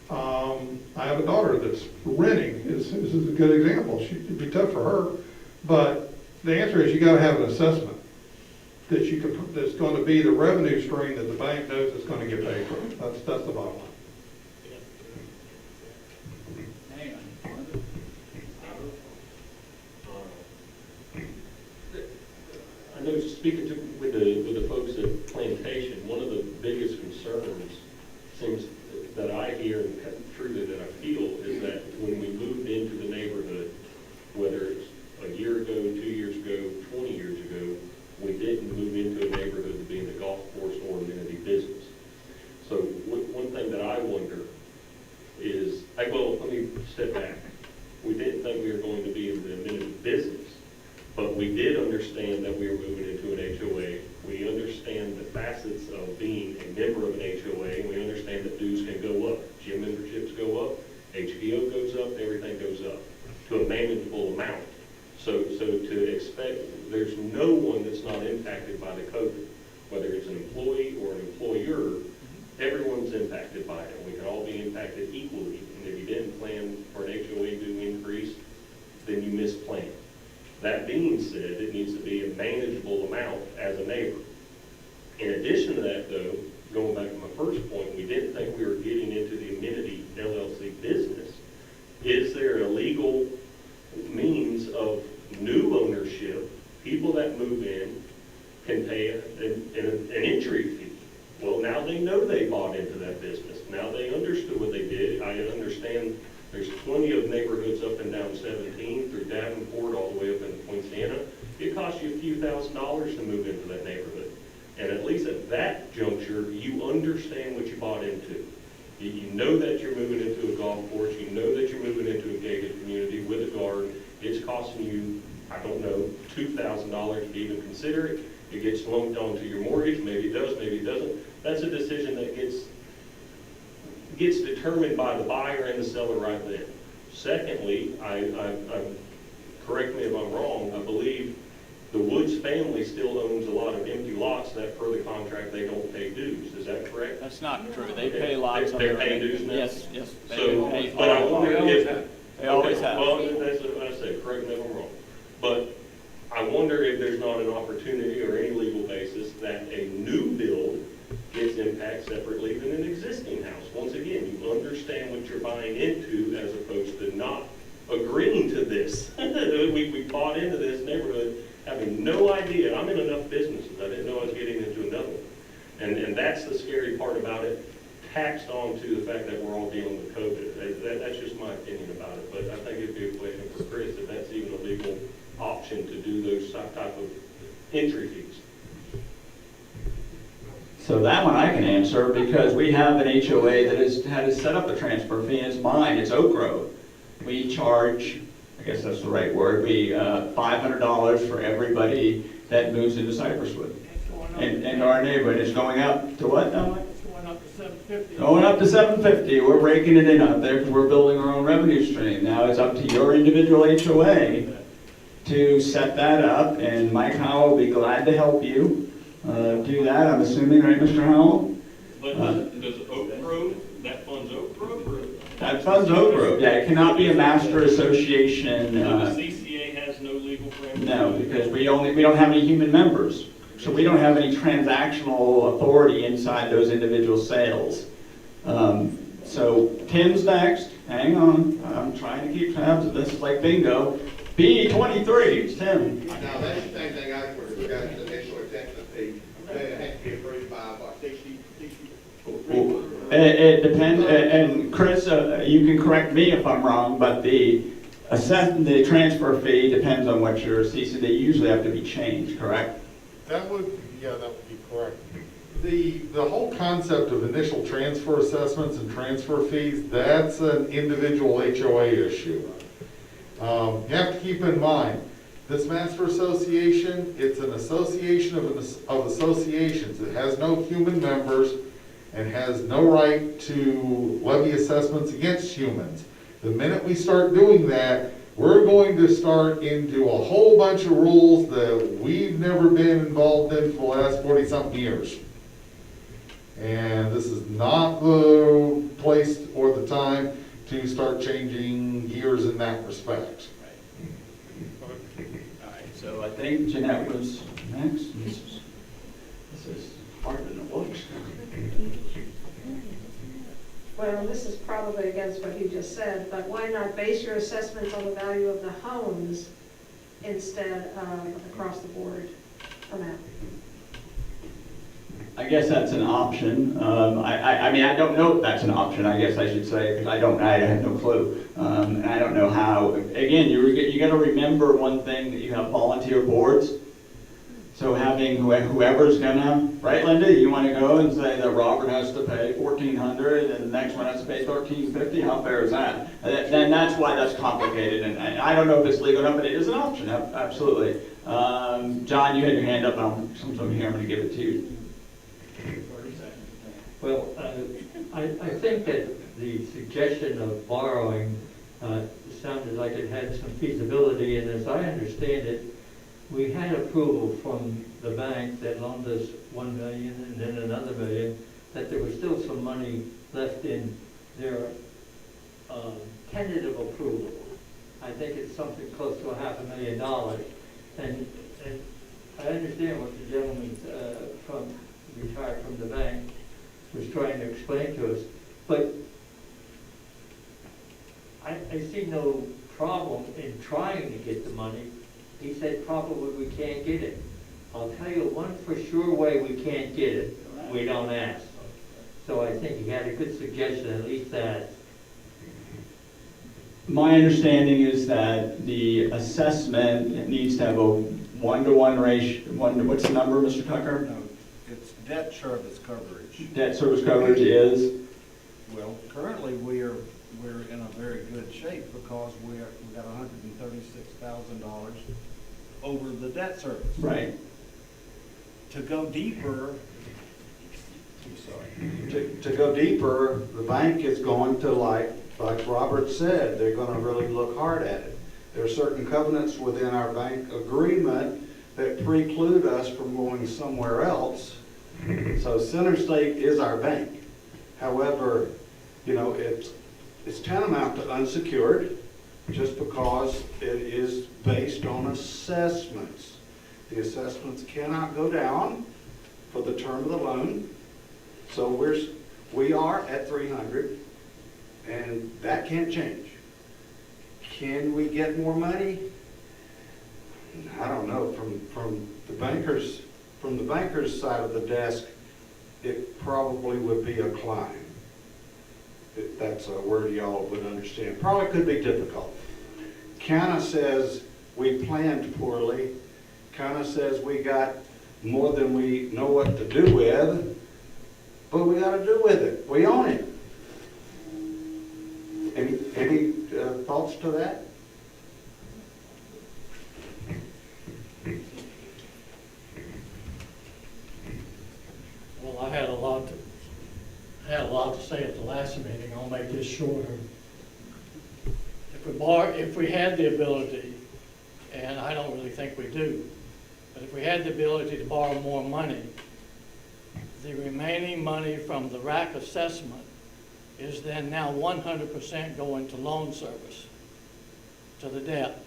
I have a daughter that's renting. This is a good example. It'd be tough for her, but the answer is you got to have an assessment that's going to be the revenue stream that the bank knows it's going to get paid for. That's the bottom line. I know, speaking with the folks at Plantation, one of the biggest concerns seems that I hear and truly that I feel is that when we moved into the neighborhood, whether it's a year ago, 2 years ago, 20 years ago, we didn't move into a neighborhood to be in the golf course or amenity business. So one thing that I wonder is, let me step back. We didn't think we were going to be in the amenity business, but we did understand that we were moving into an HOA. We understand the facets of being a member of an HOA, and we understand that dues can go up. Gym memberships go up, HBO goes up, everything goes up to a manageable amount. So to expect, there's no one that's not impacted by the COVID, whether it's an employee or an employer, everyone's impacted by it. We can all be impacted equally. And if you didn't plan for an HOA due increase, then you misplanned. That being said, it needs to be a know they bought into that business. Now they understood what they did. I understand there's plenty of neighborhoods up and down 17 through Davenport all the way up into Poinciana. It costs you a few $1,000s to move into that neighborhood. And at least at that juncture, you understand what you bought into. You know that you're moving into a golf course. You know that you're moving into a gated community with a garden. It's costing you, I don't know, $2,000 to even consider it. It gets lumped onto your mortgage. Maybe it does, maybe it doesn't. That's a decision that gets determined by the buyer and the seller right then. Secondly, correct me if I'm wrong, I believe the Woods family still owns a lot of empty lots that per the contract they don't pay dues. Is that correct? That's not true. They pay lots. They're paying dues now? Yes, yes. So, but I wonder if. They always have. Well, that's what I said, correct me if I'm wrong. But I wonder if there's not an opportunity or any legal basis that a new build gets impacted separately than an existing house. Once again, you understand what you're buying into as opposed to not agreeing to this. We bought into this neighborhood having no idea. I'm in enough businesses. I didn't know I was getting into another one. And that's the scary part about it, taxed on to the fact that we're all dealing with COVID. That's just my opinion about it. But I think it'd be a question for Chris if that's even a legal option to do those type of entry fees. So that one I can answer because we have an HOA that has had to set up a transfer fee, and it's mine, it's Oak Grove. We charge, I guess that's the right word, $500 for everybody that moves into Cypresswood. And our neighborhood is going up to what now? It's going up to $750. Going up to $750. We're breaking it in up there because we're building our own revenue stream. Now it's up to your individual HOA to set that up, and Mike Howell will be glad to help you do that, I'm assuming, right, Mr. Howell? But does Oak Grove, that funds Oak Grove? Or? That funds Oak Grove, yeah. It cannot be a master association. The CCA has no legal framework? No, because we don't have any human members. So we don't have any transactional authority inside those individual sales. So Tim's next. Hang on. I'm trying to keep tabs of this. It's like bingo. B23, it's Tim. Now, that's the same thing I was, we got the initial assessment fee, that has to be approved by, what, 60? It depends, and Chris, you can correct me if I'm wrong, but the transfer fee depends on what your CC, they usually have to be changed, correct? That would be correct. The whole concept of initial transfer assessments and transfer fees, that's an individual HOA issue. You have to keep in mind, this master association, it's an association of associations. It has no human members and has no right to levy assessments against humans. The minute we start doing that, we're going to start into a whole bunch of rules that we've never been involved in for the last 40-something years. And this is not the place or the time to start changing gears in that respect. All right, so I think Jeanette was next. This is harder than it looks. Well, this is probably against what you just said, but why not base your assessments on the value of the homes instead of across the board amount? I guess that's an option. I mean, I don't know if that's an option, I guess I should say, because I have no clue. And I don't know how. Again, you got to remember one thing, that you have volunteer boards. So having whoever's gonna, right, Linda, you want to go and say that Robert has to pay $1,400 and the next one has to pay $1,350? How fair is that? Then that's why that's complicated. And I don't know if it's legal enough, but it is an option, absolutely. John, you had your hand up. I'm here. I'm going to give it to you. Well, I think that the suggestion of borrowing sounded like it had some feasibility, and as I understand it, we had approval from the bank that loaned us $1 million and then another $1 million, that there was still some money left in their tentative approval. I think it's something close to $500,000. And I understand what the gentleman retired from the bank was trying to explain to us, but I see no problem in trying to get the money. He said probably we can't get it. I'll tell you one for sure way we can't get it. We don't ask. So I think he had a good suggestion, at least that. My understanding is that the assessment needs to have a one-to-one ratio, what's the number, Mr. Tucker? No, it's debt service coverage. Debt service coverage is? Well, currently we're in a very good shape because we got $136,000 over the debt service. Right. To go deeper, to go deeper, the bank is going to, like Robert said, they're gonna really look hard at it. There are certain covenants within our bank agreement that preclude us from going somewhere else. So Center State is our bank. However, you know, it's tantamount to unsecured just because it is based on assessments. The assessments cannot go down for the term of the loan. So we are at 300, and that can't change. Can we get more money? I don't know. From the bankers side of the desk, it probably would be a climb. If that's a word y'all would understand. Probably could be difficult. Kind of says we planned poorly. Kind of says we got more than we know what to do with, but we got to do with it. We own it. Any thoughts to that? Well, I had a lot to say at the last meeting. I'll make this shorter. If we had the ability, and I don't really think we do, but if we had the ability to borrow more money, the remaining money from the RAC assessment is then now 100% going to loan service, to the debt.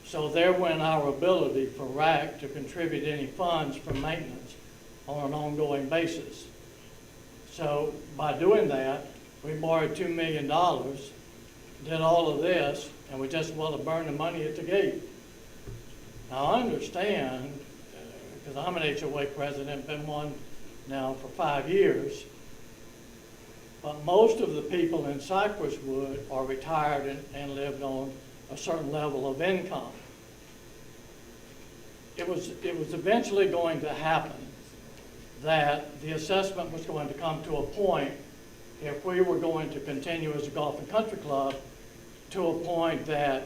So there went our ability for RAC to contribute any funds for maintenance on an ongoing basis. So by doing that, we borrowed $2 million, did all of this, and we just want to burn the money at the gate. Now I understand, because I'm an HOA president, been one now for 5 years, but most of the people in Cypresswood are retired and lived on a certain level of income. It was eventually going to happen that the assessment was going to come to a point, if we were going to continue as a golf and country club, to a point that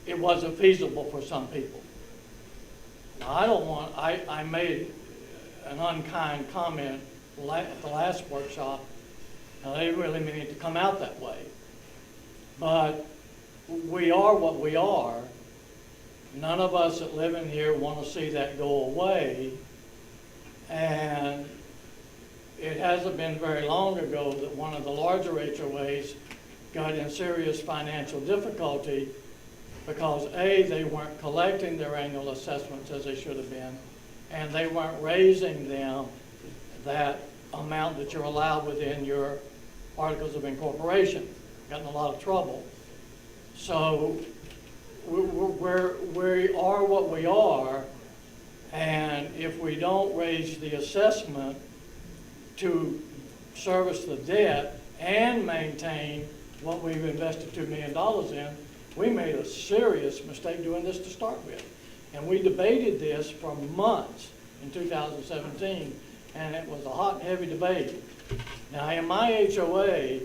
it wasn't feasible for some people. Now, I made an unkind comment at the last workshop, and I didn't really mean it to come out that way. But we are what we are. None of us that live in here want to see that go away. And it hasn't been very long ago that one of the larger HOAs got in serious financial difficulty because A, they weren't collecting their annual assessments as they should have been, and they weren't raising them that amount that you're allowed within your articles of incorporation. Got in a lot of trouble. So we are what we are, and if we don't raise the assessment to service the debt and maintain what we've invested $2 million in, we made a serious mistake doing this to start with. And we debated this for months in 2017, and it was a hot and heavy debate. Now, in my HOA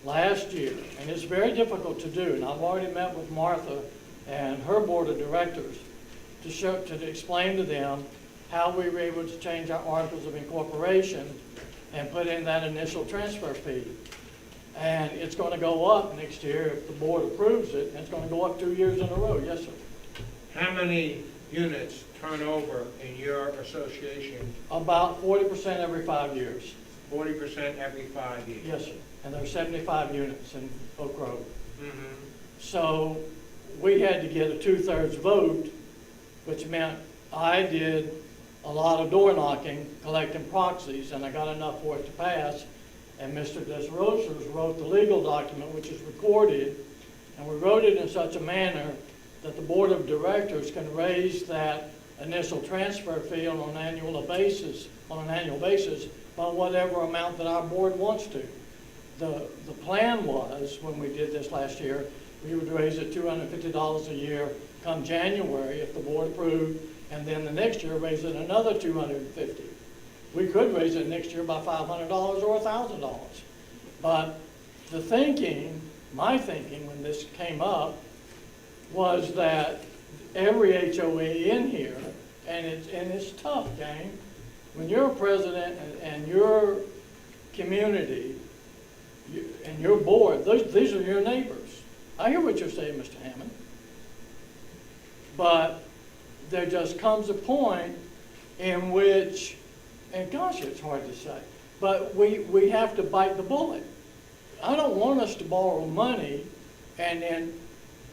last year, and it's very difficult to do, and I've already met with Martha and her board of directors to explain to them how we were able to change our articles of incorporation and put in that initial transfer fee. And it's going to go up next year if the board approves it, and it's going to go up 2 years in a row. Yes, sir. How many units turn over in your association? About 40% every 5 years. 40% every 5 years? Yes, sir. And there's 75 units in Oak Grove. Mm-hmm. So we had to get a 2/3 vote, which meant I did a lot of door knocking, collecting proxies, and I got enough for it to pass. And Mr. DesRosas wrote the legal document, which is recorded, and we wrote it in such a manner that the board of directors can raise that initial transfer fee on an annual basis, by whatever amount that our board wants to. The plan was, when we did this last year, we would raise it $250 a year come January if the board approved, and then the next year raise it another $250. We could raise it next year by $500 or $1,000. But the thinking, my thinking when this came up, was that every HOA in here, and it's tough, gang, when you're a president and your community and your board, these are your neighbors. I hear what you're saying, Mr. Hammond. But there just comes a point in which, and gosh, it's hard to say, but we have to bite the bullet. I don't want us to borrow money and then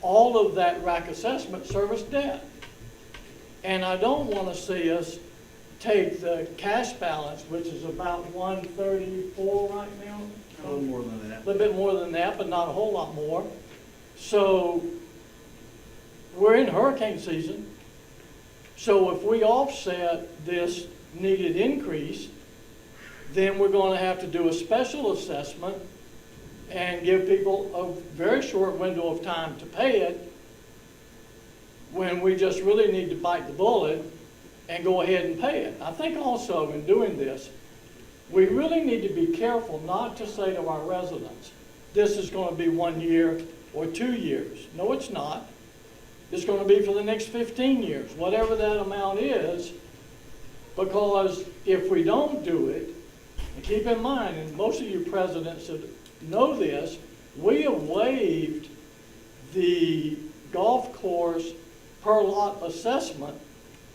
all of that RAC assessment service debt. And I don't want to see us take the cash balance, which is about 134 right now. A little more than that. A little bit more than that, but not a whole lot more. So we're in hurricane season. So if we offset this needed increase, then we're going to have to do a special assessment and give people a very short window of time to pay it, when we just really need to bite the bullet and go ahead and pay it. I think also in doing this, we really need to be careful not to say to our residents, this is going to be 1 year or 2 years. No, it's not. It's going to be for the next 15 years, whatever that amount is, because if we don't do it, and keep in mind, and most of you presidents know this, we have waived the golf course per lot assessment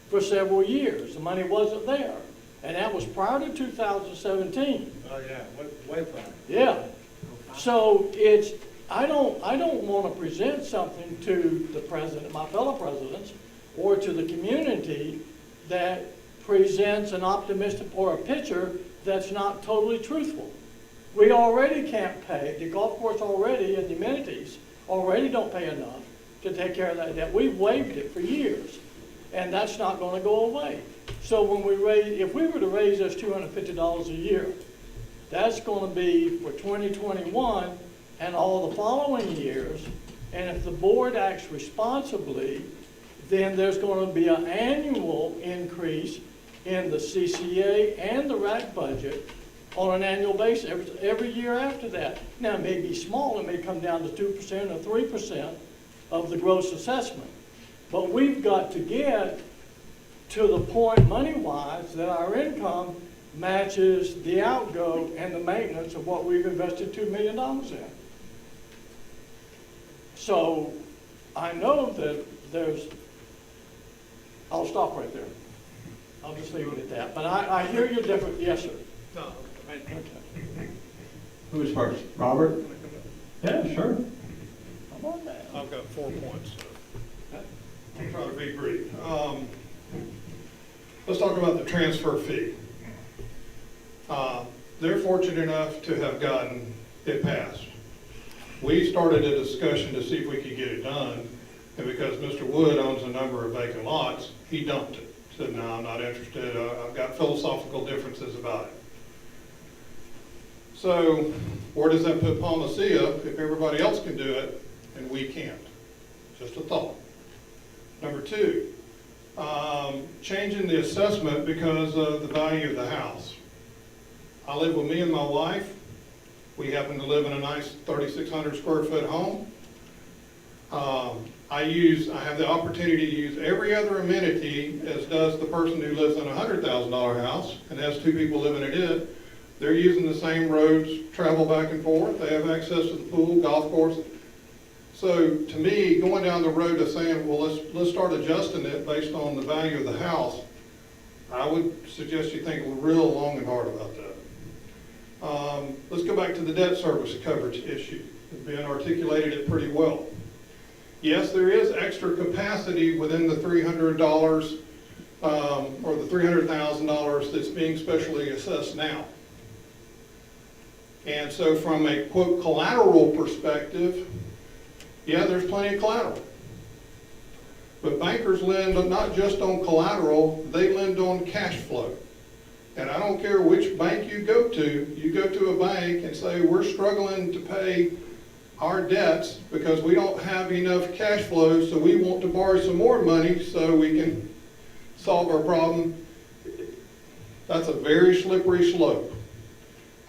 for several years. The money wasn't there. And that was prior to 2017. Oh, yeah, way prior. Yeah. So I don't want to present something to the president, my fellow presidents, or to the community that presents an optimistic or a picture that's not totally truthful. We already can't pay, the golf course already and the amenities already don't pay enough to take care of that debt. We've waived it for years, and that's not going to go away. So when if we were to raise this $250 a year, that's going to be for 2021 and all the following years. And if the board acts responsibly, then there's going to be an annual increase in the CCA and the RAC budget on an annual basis every year after that. Now, it may be small, it may come down to 2% or 3% of the gross assessment. But we've got to get to the point money-wise that our income matches the outgo and the maintenance of what we've invested $2 million in. So I know that I'll stop right there. I'll just leave it at that. But I hear you're different. Yes, sir. No, Okay. Who's first? Robert? Yeah, sure. Come on down. I've got 4 points. So I'll try to be brief. Let's talk about the transfer fee. They're fortunate enough to have gotten it passed. We started a discussion to see if we could get it done, and because Mr. Wood owns a number of vacant lots, he dumped it. Said, no, I'm not interested. I've got philosophical differences about it. So where does that put Palmacia if everybody else can do it and we can't? Just a thought. Number 2, changing the assessment because of the value of the house. I live with me and my wife. We happen to live in a nice 3,600 square foot home. I have the opportunity to use every other amenity as does the person who lives in a $100,000 house and has 2 people living in it. They're using the same roads, travel back and forth. They have access to the pool, golf course. So to me, going down the road to saying, well, let's start adjusting it based on the value of the house, I would suggest you think real long and hard about that. Let's go back to the debt service coverage issue. Ben articulated it pretty well. Yes, there is extra capacity within the $300 or the $300,000 that's being specially assessed now. And so from a, quote, collateral perspective, yeah, there's plenty of collateral. But bankers lend not just on collateral, they lend on cash flow. And I don't care which bank you go to a bank and say, we're struggling to pay our debts because we don't have enough cash flow, so we want to borrow some more money so we can solve our problem. That's a very slippery slope.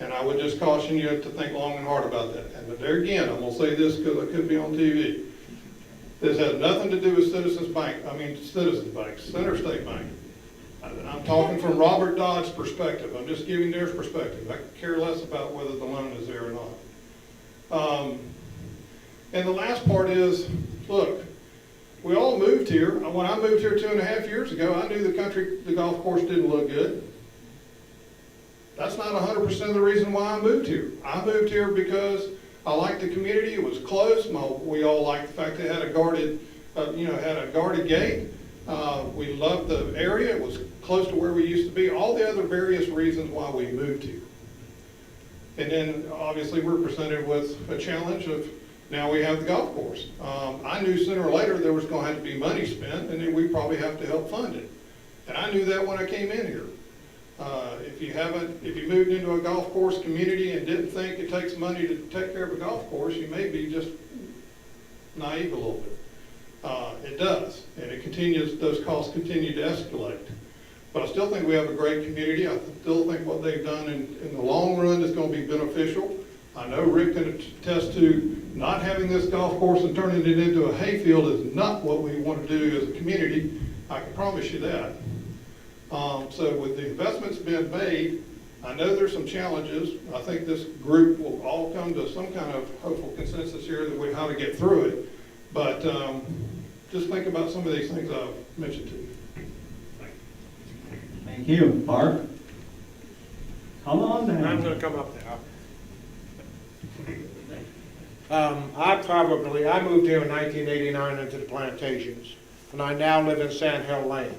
And I would just caution you to think long and hard about that. And there again, I'm going to say this because I could be on TV. This has nothing to do with Citizens Bank, Center State Bank. I'm talking from Robert Dodd's perspective. I'm just giving their perspective. I care less about whether the loan is there or not. And the last part is, look, we all moved here. When I moved here 2.5 years ago, I knew the golf course didn't look good. That's not 100% of the reason why I moved here. I moved here because I liked the community. It was close. We all liked the fact that it had a guarded gate. We loved the area. It was close to where we used to be. All the other various reasons why we moved here. And then obviously we're presented with a challenge of now we have the golf course. I knew sooner or later there was going to have to be money spent, and then we probably have to help fund it. And I knew that when I came in here. If you moved into a golf course community and didn't think it takes money to take care of a golf course, you may be just naive a little bit. It does, and those costs continue to escalate. But I still think we have a great community. I still think what they've done in the long run is going to be beneficial. I know Rick can attest to not having this golf course and turning it into a hayfield is not what we want to do as a community. I can promise you that. So with the investments being made, I know there's some challenges. I think this group will all come to some kind of hopeful consensus here that how to get through it. But just think about some of these things I've mentioned to you. Thank you. Mark? Come on down. I'm going to come up there. I moved here in 1989 into the plantations, and I now live in Sand Hill Lane.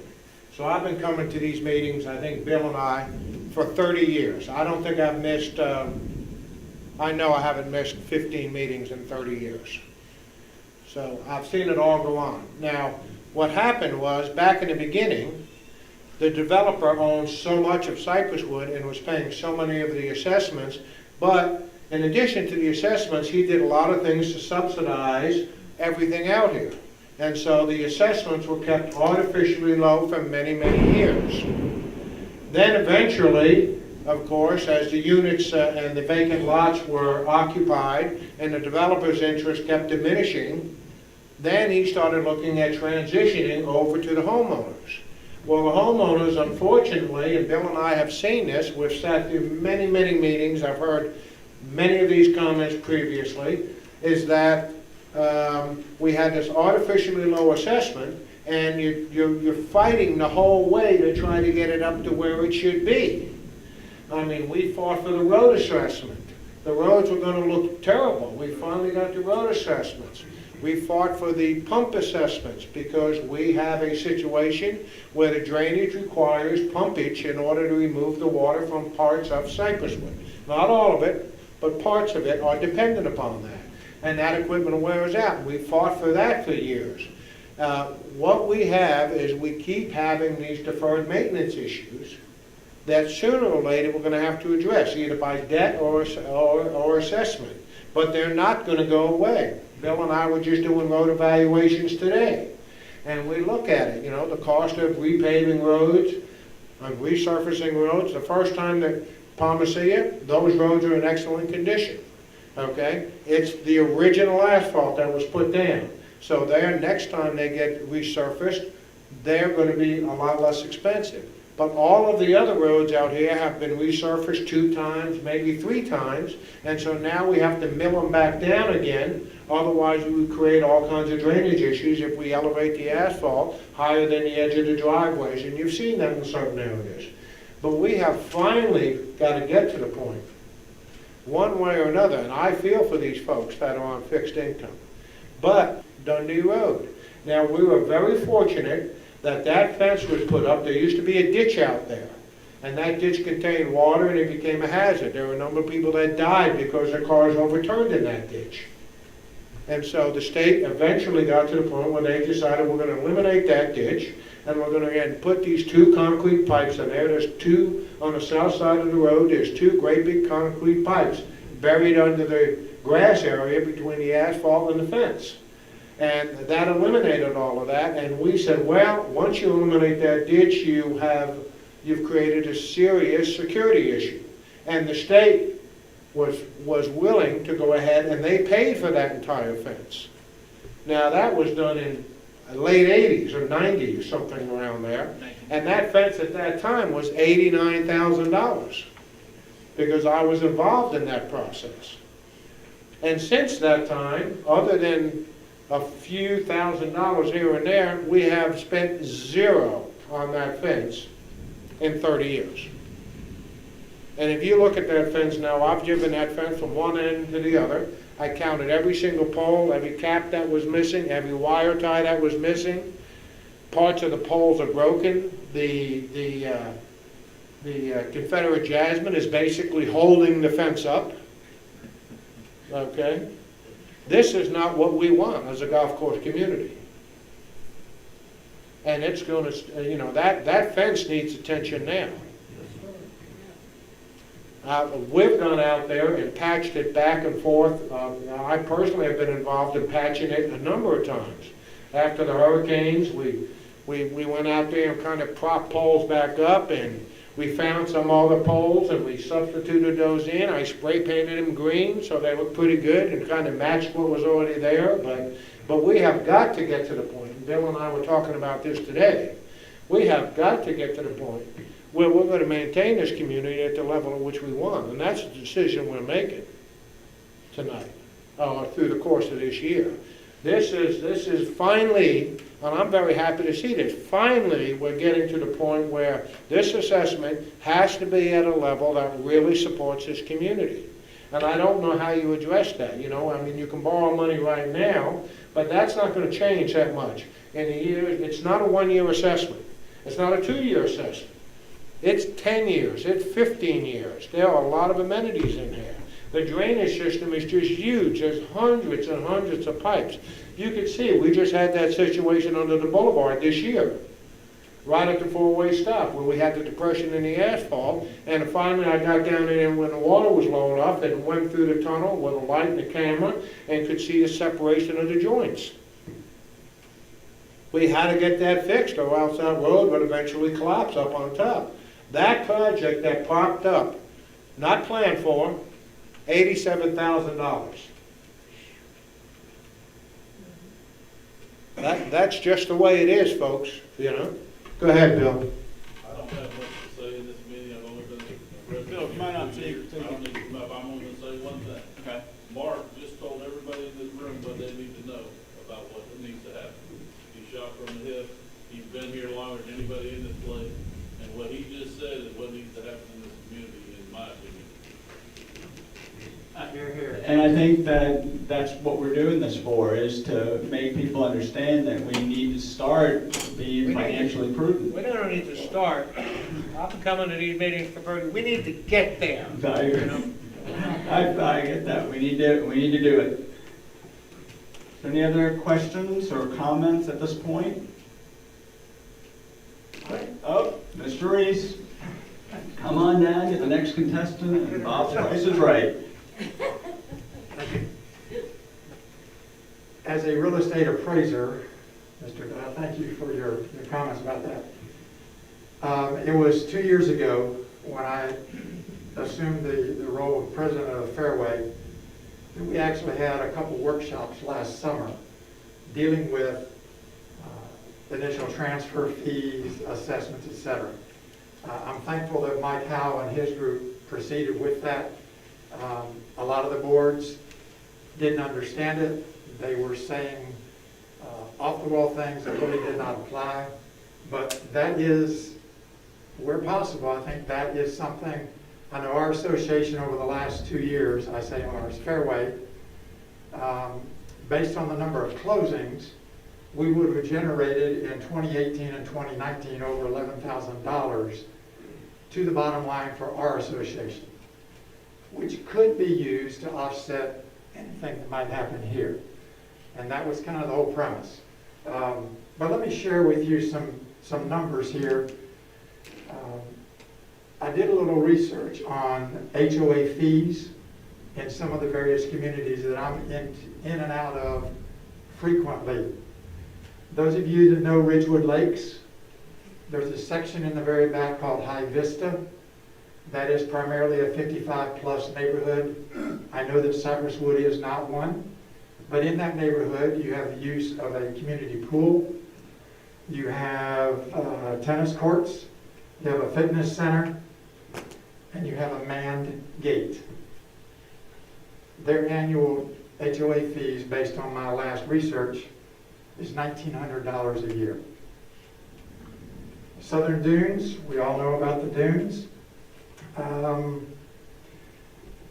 So I've been coming to these meetings, I think Bill and I, for 30 years. I don't think I've missed, I know I haven't missed 15 meetings in 30 years. So I've seen it all go on. Now, what happened was, back in the beginning, the developer owned so much of Cypresswood and was paying so many of the assessments, but in addition to the assessments, he did a lot of things to subsidize everything out here. And so the assessments were kept artificially low for many, many years. Then eventually, of course, as the units and the vacant lots were occupied and the developer's interest kept diminishing, then he started looking at transitioning over to the homeowners. Well, the homeowners, unfortunately, and Bill and I have seen this, we've sat through many, many meetings, I've heard many of these comments previously, is that we had this artificially low assessment, and you're fighting the whole way to try to get it up to where it should be. I mean, we fought for the road assessment. The roads were going to look terrible. We finally got the road assessments. We fought for the pump assessments because we have a situation where the drainage requires pumpage in order to remove the water from parts of Cypresswood. Not all of it, but parts of it are dependent upon that. And that equipment wears out. We fought for that for years. What we have is we keep having these deferred maintenance issues that sooner or later we're going to have to address, either by debt or assessment. But they're not going to go away. Bill and I were just doing road evaluations today. And we look at it, the cost of repaving roads, of resurfacing roads. The first time that Palmacia, those roads are in excellent condition. Okay? It's the original asphalt that was put down. So next time they get resurfaced, they're going to be a lot less expensive. But all of the other roads out here have been resurfaced 2 times, maybe 3 times, and so now we have to mill them back down again. Otherwise, we would create all kinds of drainage issues if we elevate the asphalt higher than the edge of the driveways, and you've seen that in certain areas. But we have finally got to get to the point, one way or another, and I feel for these folks that are on fixed income. But Dundee Road. Now, we were very fortunate that fence was put up. There used to be a ditch out there, and that ditch contained water and it became a hazard. There were a number of people that died because their cars overturned in that ditch. And so the state eventually got to the point where they decided we're gonna eliminate that ditch, and we're gonna again put these 2 concrete pipes in there. There's 2 on the south side of the road. There's 2 great big concrete pipes buried under the grass area between the asphalt and the fence. And that eliminated all of that, and we said, well, once you eliminate that ditch, you've created a serious security issue. And the state was willing to go ahead, and they paid for that entire fence. Now, that was done in late 80s or 90s, something around there, and that fence at that time was $89,000, because I was involved in that process. And since that time, other than a few $1,000s here and there, we have spent 0 on that fence in 30 years. And if you look at that fence now, I've driven that fence from one end to the other. I counted every single pole, every cap that was missing, every wire tie that was missing. Parts of the poles are broken. The Confederate Jasmine is basically holding the fence up. Okay? This is not what we want as a golf course community. And it's going to, you know, that fence needs attention now. We've gone out there and patched it back and forth. I personally have been involved in patching it a number of times. After the hurricanes, we went out there and kind of propped poles back up, and we found some other poles and we substituted those in. I spray painted them green so they look pretty good and kind of matched what was already there. But we have got to get to the point, and Bill and I were talking about this today, we have got to get to the point where we're going to maintain this community at the level at which we want. And that's the decision we're making tonight, through the course of this year. This is finally, and I'm very happy to see this, finally we're getting to the point where this assessment has to be at a level that really supports this community. And I don't know how you address that, you know. I mean, you can borrow money right now, but that's not going to change that much. In a year, it's not a 1-year assessment. It's not a 2-year assessment. It's 10 years, it's 15 years. There are a lot of amenities in here. The drainage system is just huge. There's hundreds and hundreds of pipes. You can see, we just had that situation under the boulevard this year, right at the 4-way stop, where we had the depression in the asphalt, and finally I got down in there when the water was low enough and went through the tunnel with a light and a camera and could see the separation of the joints. We had to get that fixed, or else that road would eventually collapse up on top. That project that popped up, not planned for, $87,000. That's just the way it is, folks, you know. Go ahead, Bill. I don't have much to say in this meeting. I've only been Bill, you might not say. I don't need to come up. I'm only going to say one thing. Okay. Mark just told everybody in this room what they need to know about what needs to happen. He's shot from the hip. He's been here longer than anybody in this place. And what he just said is what needs to happen in this community, in my opinion. And I think that that's what we're doing this for, is to make people understand that we need to start being financially prudent. We don't need to start. I've been coming to these meetings for 30. We need to get there. I get that. We need to do it. Any other questions or comments at this point? Oh, Mr. Reese, come on down, you're the next contestant, and Bob's Price is Right. As a real estate appraiser, Mr. Dodd, thank you for your comments about that. It was 2 years ago when I assumed the role of president of Fairway. We actually had a couple workshops last summer dealing with initial transfer fees, assessments, etc. I'm thankful that Mike Howe and his group proceeded with that. A lot of the boards didn't understand it. They were saying off-the-wall things that really did not apply. But that is, where possible, I think that is something. I know our association over the last 2 years, I say ours, Fairway, based on the number of closings, we would have generated in 2018 and 2019 over $11,000 to the bottom line for our association, which could be used to offset anything that might happen here. And that was kind of the whole premise. But let me share with you some numbers here. I did a little research on HOA fees in some of the various communities that I'm in and out of frequently. Those of you that know Ridgewood Lakes, there's a section in the very back called High Vista. That is primarily a 55-plus neighborhood. I know that Cypresswood is not one, but in that neighborhood, you have the use of a community pool. You have tennis courts. You have a fitness center, and you have a manned gate. Their annual HOA fees, based on my last research, is $1,900 a year. Southern Dunes, we all know about the dunes.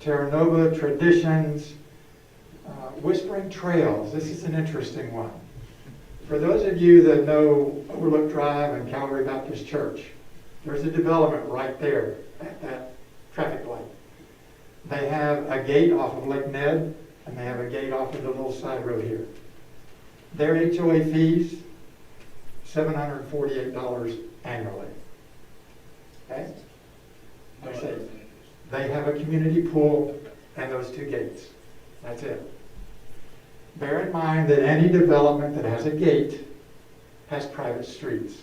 Terra Nova, Traditions, Whispering Trails. This is an interesting one. For those of you that know Overlook Drive and Calvary Baptist Church, there's a development right there at that traffic light. They have a gate off of Lake Ned, and they have a gate off of the little side road here. Their HOA fees, $748 annually. Okay? I say, they have a community pool and those two gates. That's it. Bear in mind that any development that has a gate has private streets.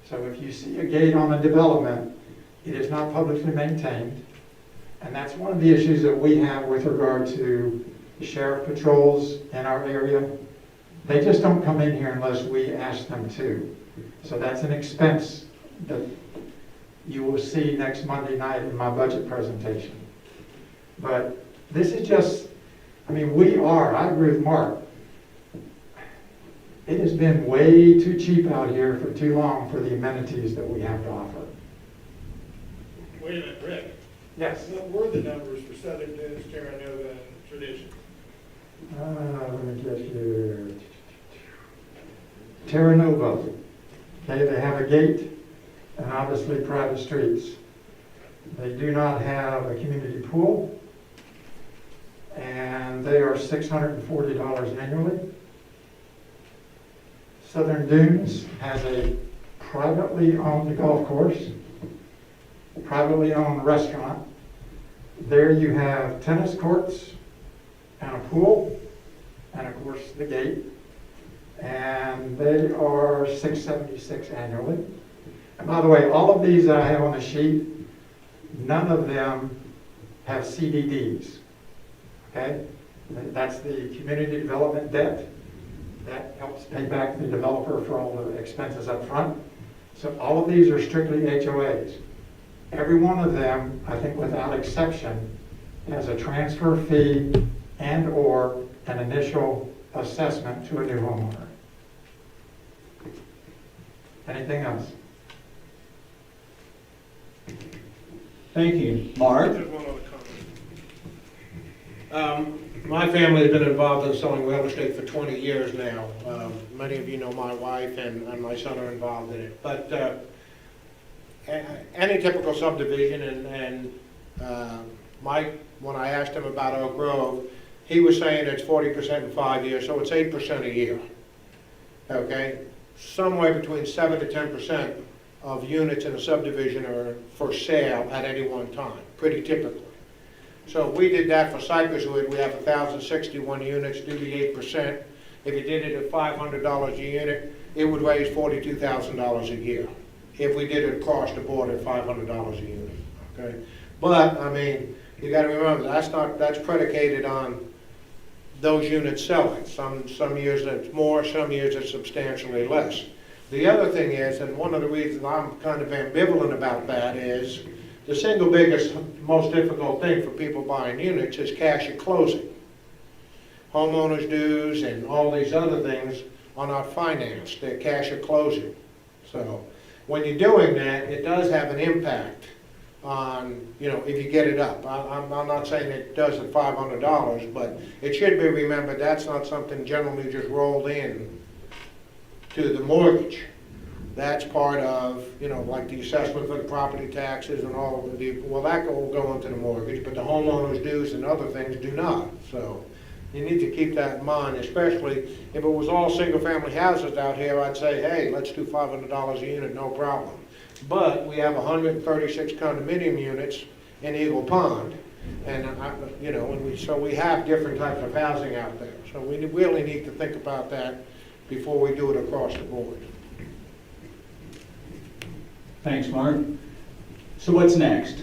So if you see a gate on a development, it is not publicly maintained. And that's one of the issues that we have with regard to the sheriff patrols in our area. They just don't come in here unless we ask them to. So that's an expense that you will see next Monday night in my budget presentation. But this is just, I agree with Mark. It has been way too cheap out here for too long for the amenities that we have to offer. Wait a minute, Rick. Yes. What were the numbers for Southern Dunes, Terra Nova, and Tradition? Let me get here. Terra Nova. Okay, they have a gate and obviously private streets. They do not have a community pool, and they are $640 annually. Southern Dunes has a privately owned golf course, a privately owned restaurant. There you have tennis courts and a pool, and of course the gate. And they are $676 annually. And by the way, all of these that I have on the sheet, none of them have CDDs. Okay? That's the community development debt. That helps pay back the developer for all the expenses up front. So all of these are strictly HOAs. Every one of them, I think without exception, has a transfer fee and or an initial assessment to a new homeowner. Anything else? Thank you. Mark? Just one other comment. My family has been involved in selling real estate for 20 years now. Many of you know my wife and my son are involved in it. But any typical subdivision, and Mike, when I asked him about Oak Grove, he was saying it's 40% in 5 years, so it's 8% a year. Okay? Somewhere between 7 to 10% of units in a subdivision are for sale at any one time, pretty typically. So if we did that for Cypresswood, we have 1,061 units, do the 8%. If you did it at $500 a unit, it would raise $42,000 a year. If we did it across the board at $500 a unit, okay? But, I mean, you gotta remember, that's predicated on those units selling. Some years it's more, some years it's substantially less. The other thing is, and one of the reasons I'm kind of ambivalent about that is, the single biggest, most difficult thing for people buying units is cash at closing. Homeowners' dues and all these other things are not financed, they're cash at closing. So when you're doing that, it does have an impact on, if you get it up. I'm not saying it does at $500, but it should be remembered that's not something generally just rolled in to the mortgage. That's part of, like the assessment for the property taxes and all of that will go into the mortgage, but the homeowners' dues and other things do not. So You need to keep that in mind, especially if it was all single-family houses out here, I'd say, hey, let's do $500 a unit, no problem. But we have 136 condominium units in Eagle Pond, and so we have different types of housing out there. So we really need to think about that before we do it across the board. Thanks, Mark. So what's next?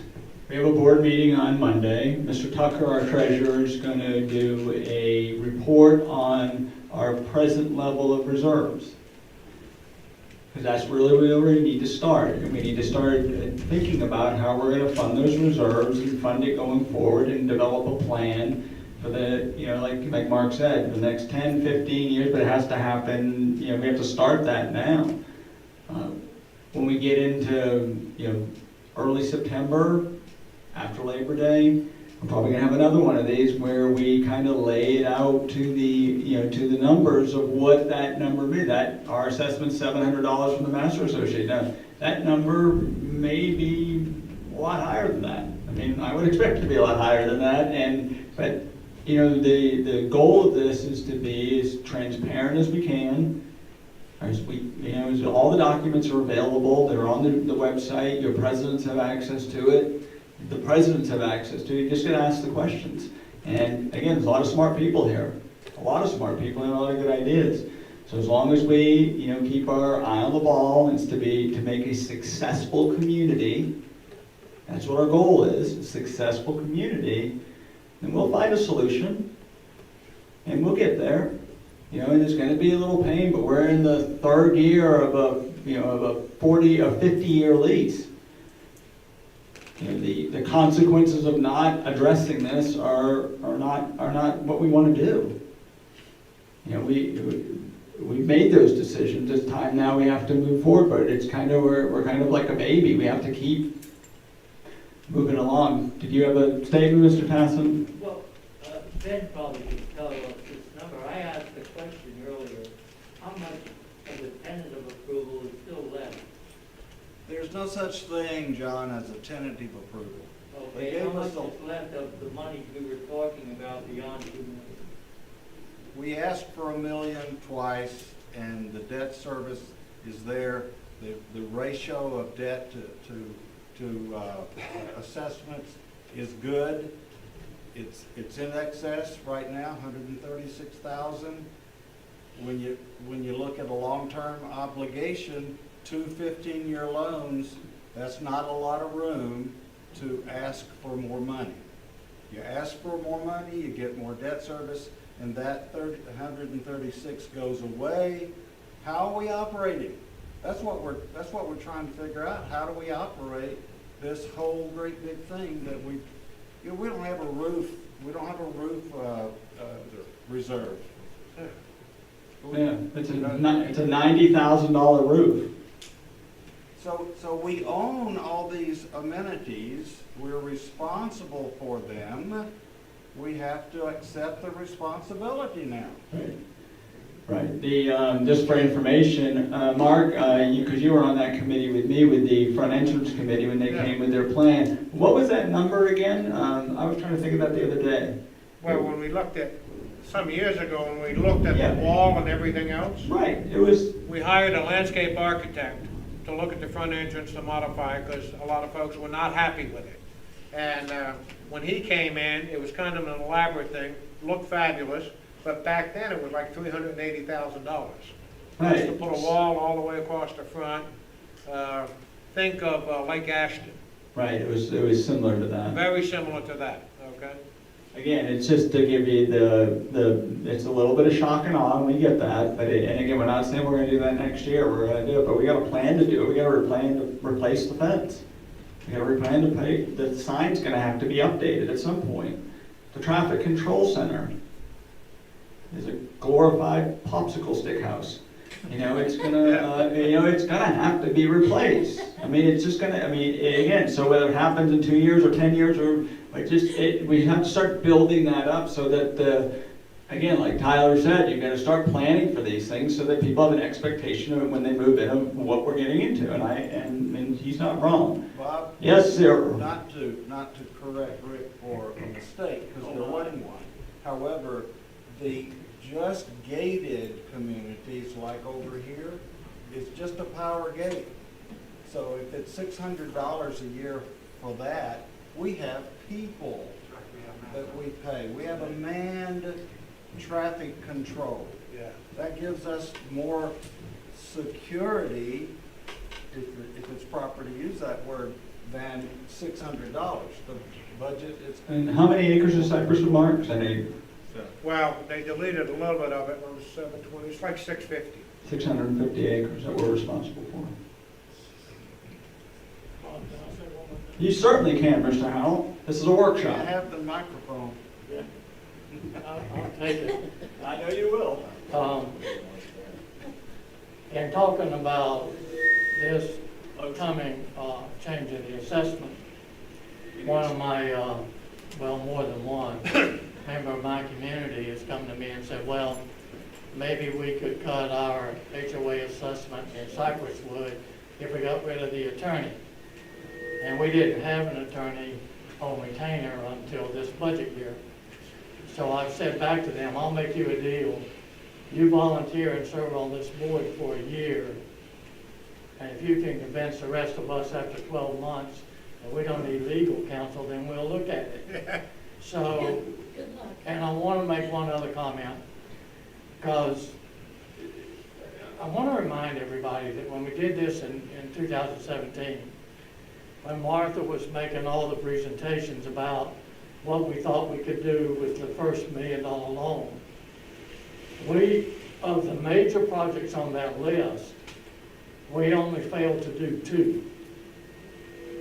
We have a board meeting on Monday. Mr. Tucker, our treasurer, is going to do a report on our present level of reserves. Because that's really where we need to start. And we need to start thinking about how we're going to fund those reserves and fund it going forward and develop a plan for the, like Mark said, for the next 10, 15 years, but it has to happen, we have to start that now. When we get into, early September, after Labor Day, we're probably gonna have another one of these where we kind of lay it out to the numbers of what that number be. That our assessment's $700 from the Master Association. Now, that number may be a lot higher than that. I mean, I would expect it to be a lot higher than that. But the goal of this is to be as transparent as we can. As all the documents are available. They're on the website. Your presidents have access to it. The presidents have access to it. You just got to ask the questions. And again, there's a lot of smart people here. A lot of smart people and a lot of good ideas. So as long as we, keep our eye on the ball, it's to make a successful community. That's what our goal is, a successful community. And we'll find a solution. And we'll get there. And it's going to be a little pain, but we're in the third year of a 50-year lease. The consequences of not addressing this are not what we want to do. We made those decisions. It's time now we have to move forward, but it's we're kind of like a baby. We have to keep moving along. Did you have a statement, Mr. Tassin? Well, Ben probably could tell us this number. I asked the question earlier, how much of the tentative approval is still left? There's no such thing, John, as a tentative approval. Okay, how much is left of the money we were talking about beyond $2 million? We asked for $1 million twice, and the debt service is there. The ratio of debt to assessments is good. It's in excess right now, $136,000. When you look at a long-term obligation, 2 15-year loans, that's not a lot of room to ask for more money. You ask for more money, you get more debt service, and that 136 goes away. How are we operating? That's what we're trying to figure out. How do we operate this whole great big thing that we don't have a roof. We don't have a roof reserve. Yeah, it's a $90,000 roof. So we own all these amenities. We're responsible for them. We have to accept the responsibility now. Right. Just for information, Mark, because you were on that committee with me, with the front entrance committee when they came with their plan. What was that number again? I was trying to think of that the other day. Well, when we looked at, some years ago, when we looked at the wall and everything else. Right. It was. We hired a landscape architect to look at the front entrance to modify it, because a lot of folks were not happy with it. And when he came in, it was kind of an elaborate thing, looked fabulous. But back then, it was like $380,000. That's to put a wall all the way across the front. Think of Lake Ashton. Right, it was similar to that. Very similar to that, okay? Again, it's just to give you it's a little bit of shock and awe, and we get that. But and again, we're not saying we're going to do that next year. We're going to do it, but we got a plan to do it. We got a plan to replace the fence. We got a plan to pay. The sign's going to have to be updated at some point. The traffic control center is a glorified popsicle stick house. It's gonna, it's gonna have to be replaced. I mean, it's just gonna. I mean, again, so whether it happens in 2 years or 10 years or we have to start building that up so that, again, like Tyler said, you got to start planning for these things so that people have an expectation of when they move in of what we're getting into. And he's not wrong. Bob. Yes, sir. Not to correct Rick for a mistake, because there wasn't one. However, The just gated communities like over here is just a power gate. So if it's $600 a year for that, we have people that we pay. We have a manned traffic control. Yeah. That gives us more security, if it's proper to use that word, than $600. The budget is. And how many acres is Cypresswood, Mark? 'Cause I know you- Well, they deleted a little bit of it, it was 720, it's like 650. 650 acres that we're responsible for. You certainly can, Mr. Howell. This is a I workshop. have the microphone. I'll take it. I know you will. In talking about this coming change in the assessment, one of my, well, more than one member of my community has come to me and said, well, maybe we could cut our HOA assessment in Cypresswood if we got rid of the attorney. And we didn't have an attorney on retainer until this budget year. So I've said back to them, I'll make you a deal. You volunteer and serve on this board for a year. And if you can convince the rest of us after 12 months that we don't need legal counsel, then we'll look at it. So, and I want to make one other comment, because I want to remind everybody that when we did this in 2017, when Martha was making all the presentations about what we thought we could do with the first $1 million loan, of the major projects on that list, we only failed to do 2.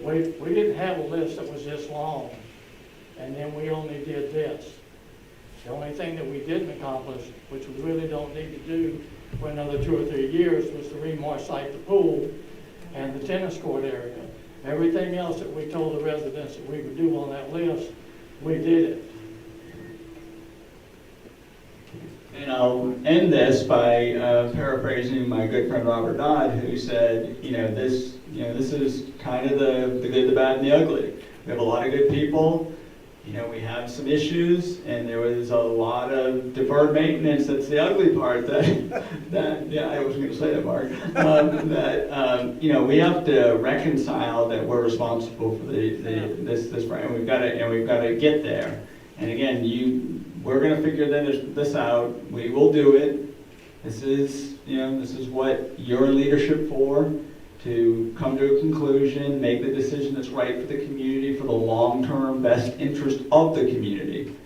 We didn't have a list that was this long, and then we only did this. The only thing that we didn't accomplish, which we really don't need to do for another 2 or 3 years, was to remarshite the pool and the tennis court area. Everything else that we told the residents that we would do on that list, we did it. And I'll end this by paraphrasing my good friend Robert Dodd, who said, this is kind of the good, the bad, and the ugly. We have a lot of good people. We have some issues, and there was a lot of deferred maintenance. That's the ugly part. Yeah, I wasn't going to say that, Mark. We have to reconcile that we're responsible for this, and we've got to get there. And again, we're going to figure this out. We will do it. This is what you're in leadership for, to come to a conclusion, make the decision that's right for the community, for the long-term best interest of the community.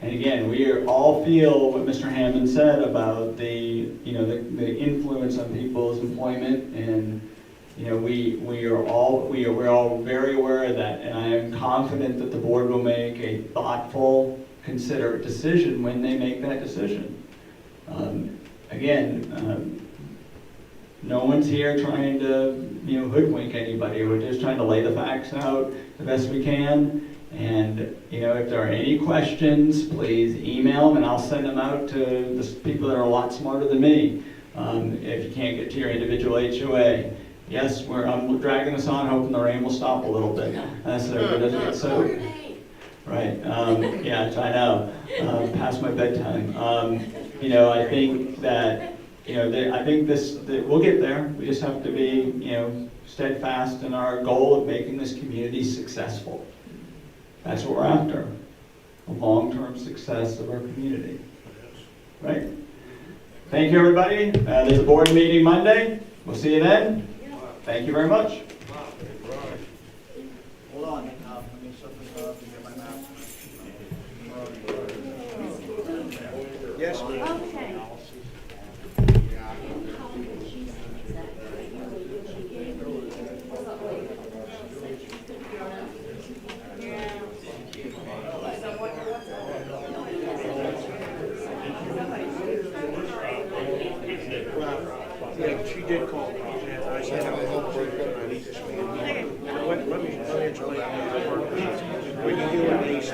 And again, we all feel what Mr. Hammond said about the influence on people's employment, and we're all very aware of that. And I am confident that the board will make a thoughtful, considerate decision when they make that decision. No one's here trying to hoodwink anybody. We're just trying to lay the facts out the best we can. And if there are any questions, please email them, and I'll send them out to the people that are a lot smarter than me. If you can't get to your individual HOA, yes, I'm dragging this on, hoping the rain will stop a little bit, so it doesn't get soaked. Right. Yeah, I know. Past my bedtime. I think that I think that we'll get there. We just have to be steadfast in our goal of making this community successful. That's what we're after. The long-term success of our community. Right? Thank you, everybody. There's a board meeting Monday. We'll see you then. Thank you very much. Hold on. Let me set this up and get my map. Yes. Okay. Yeah, she did call. And I said, I need to speak. Let me explain how it works. When you do a lease,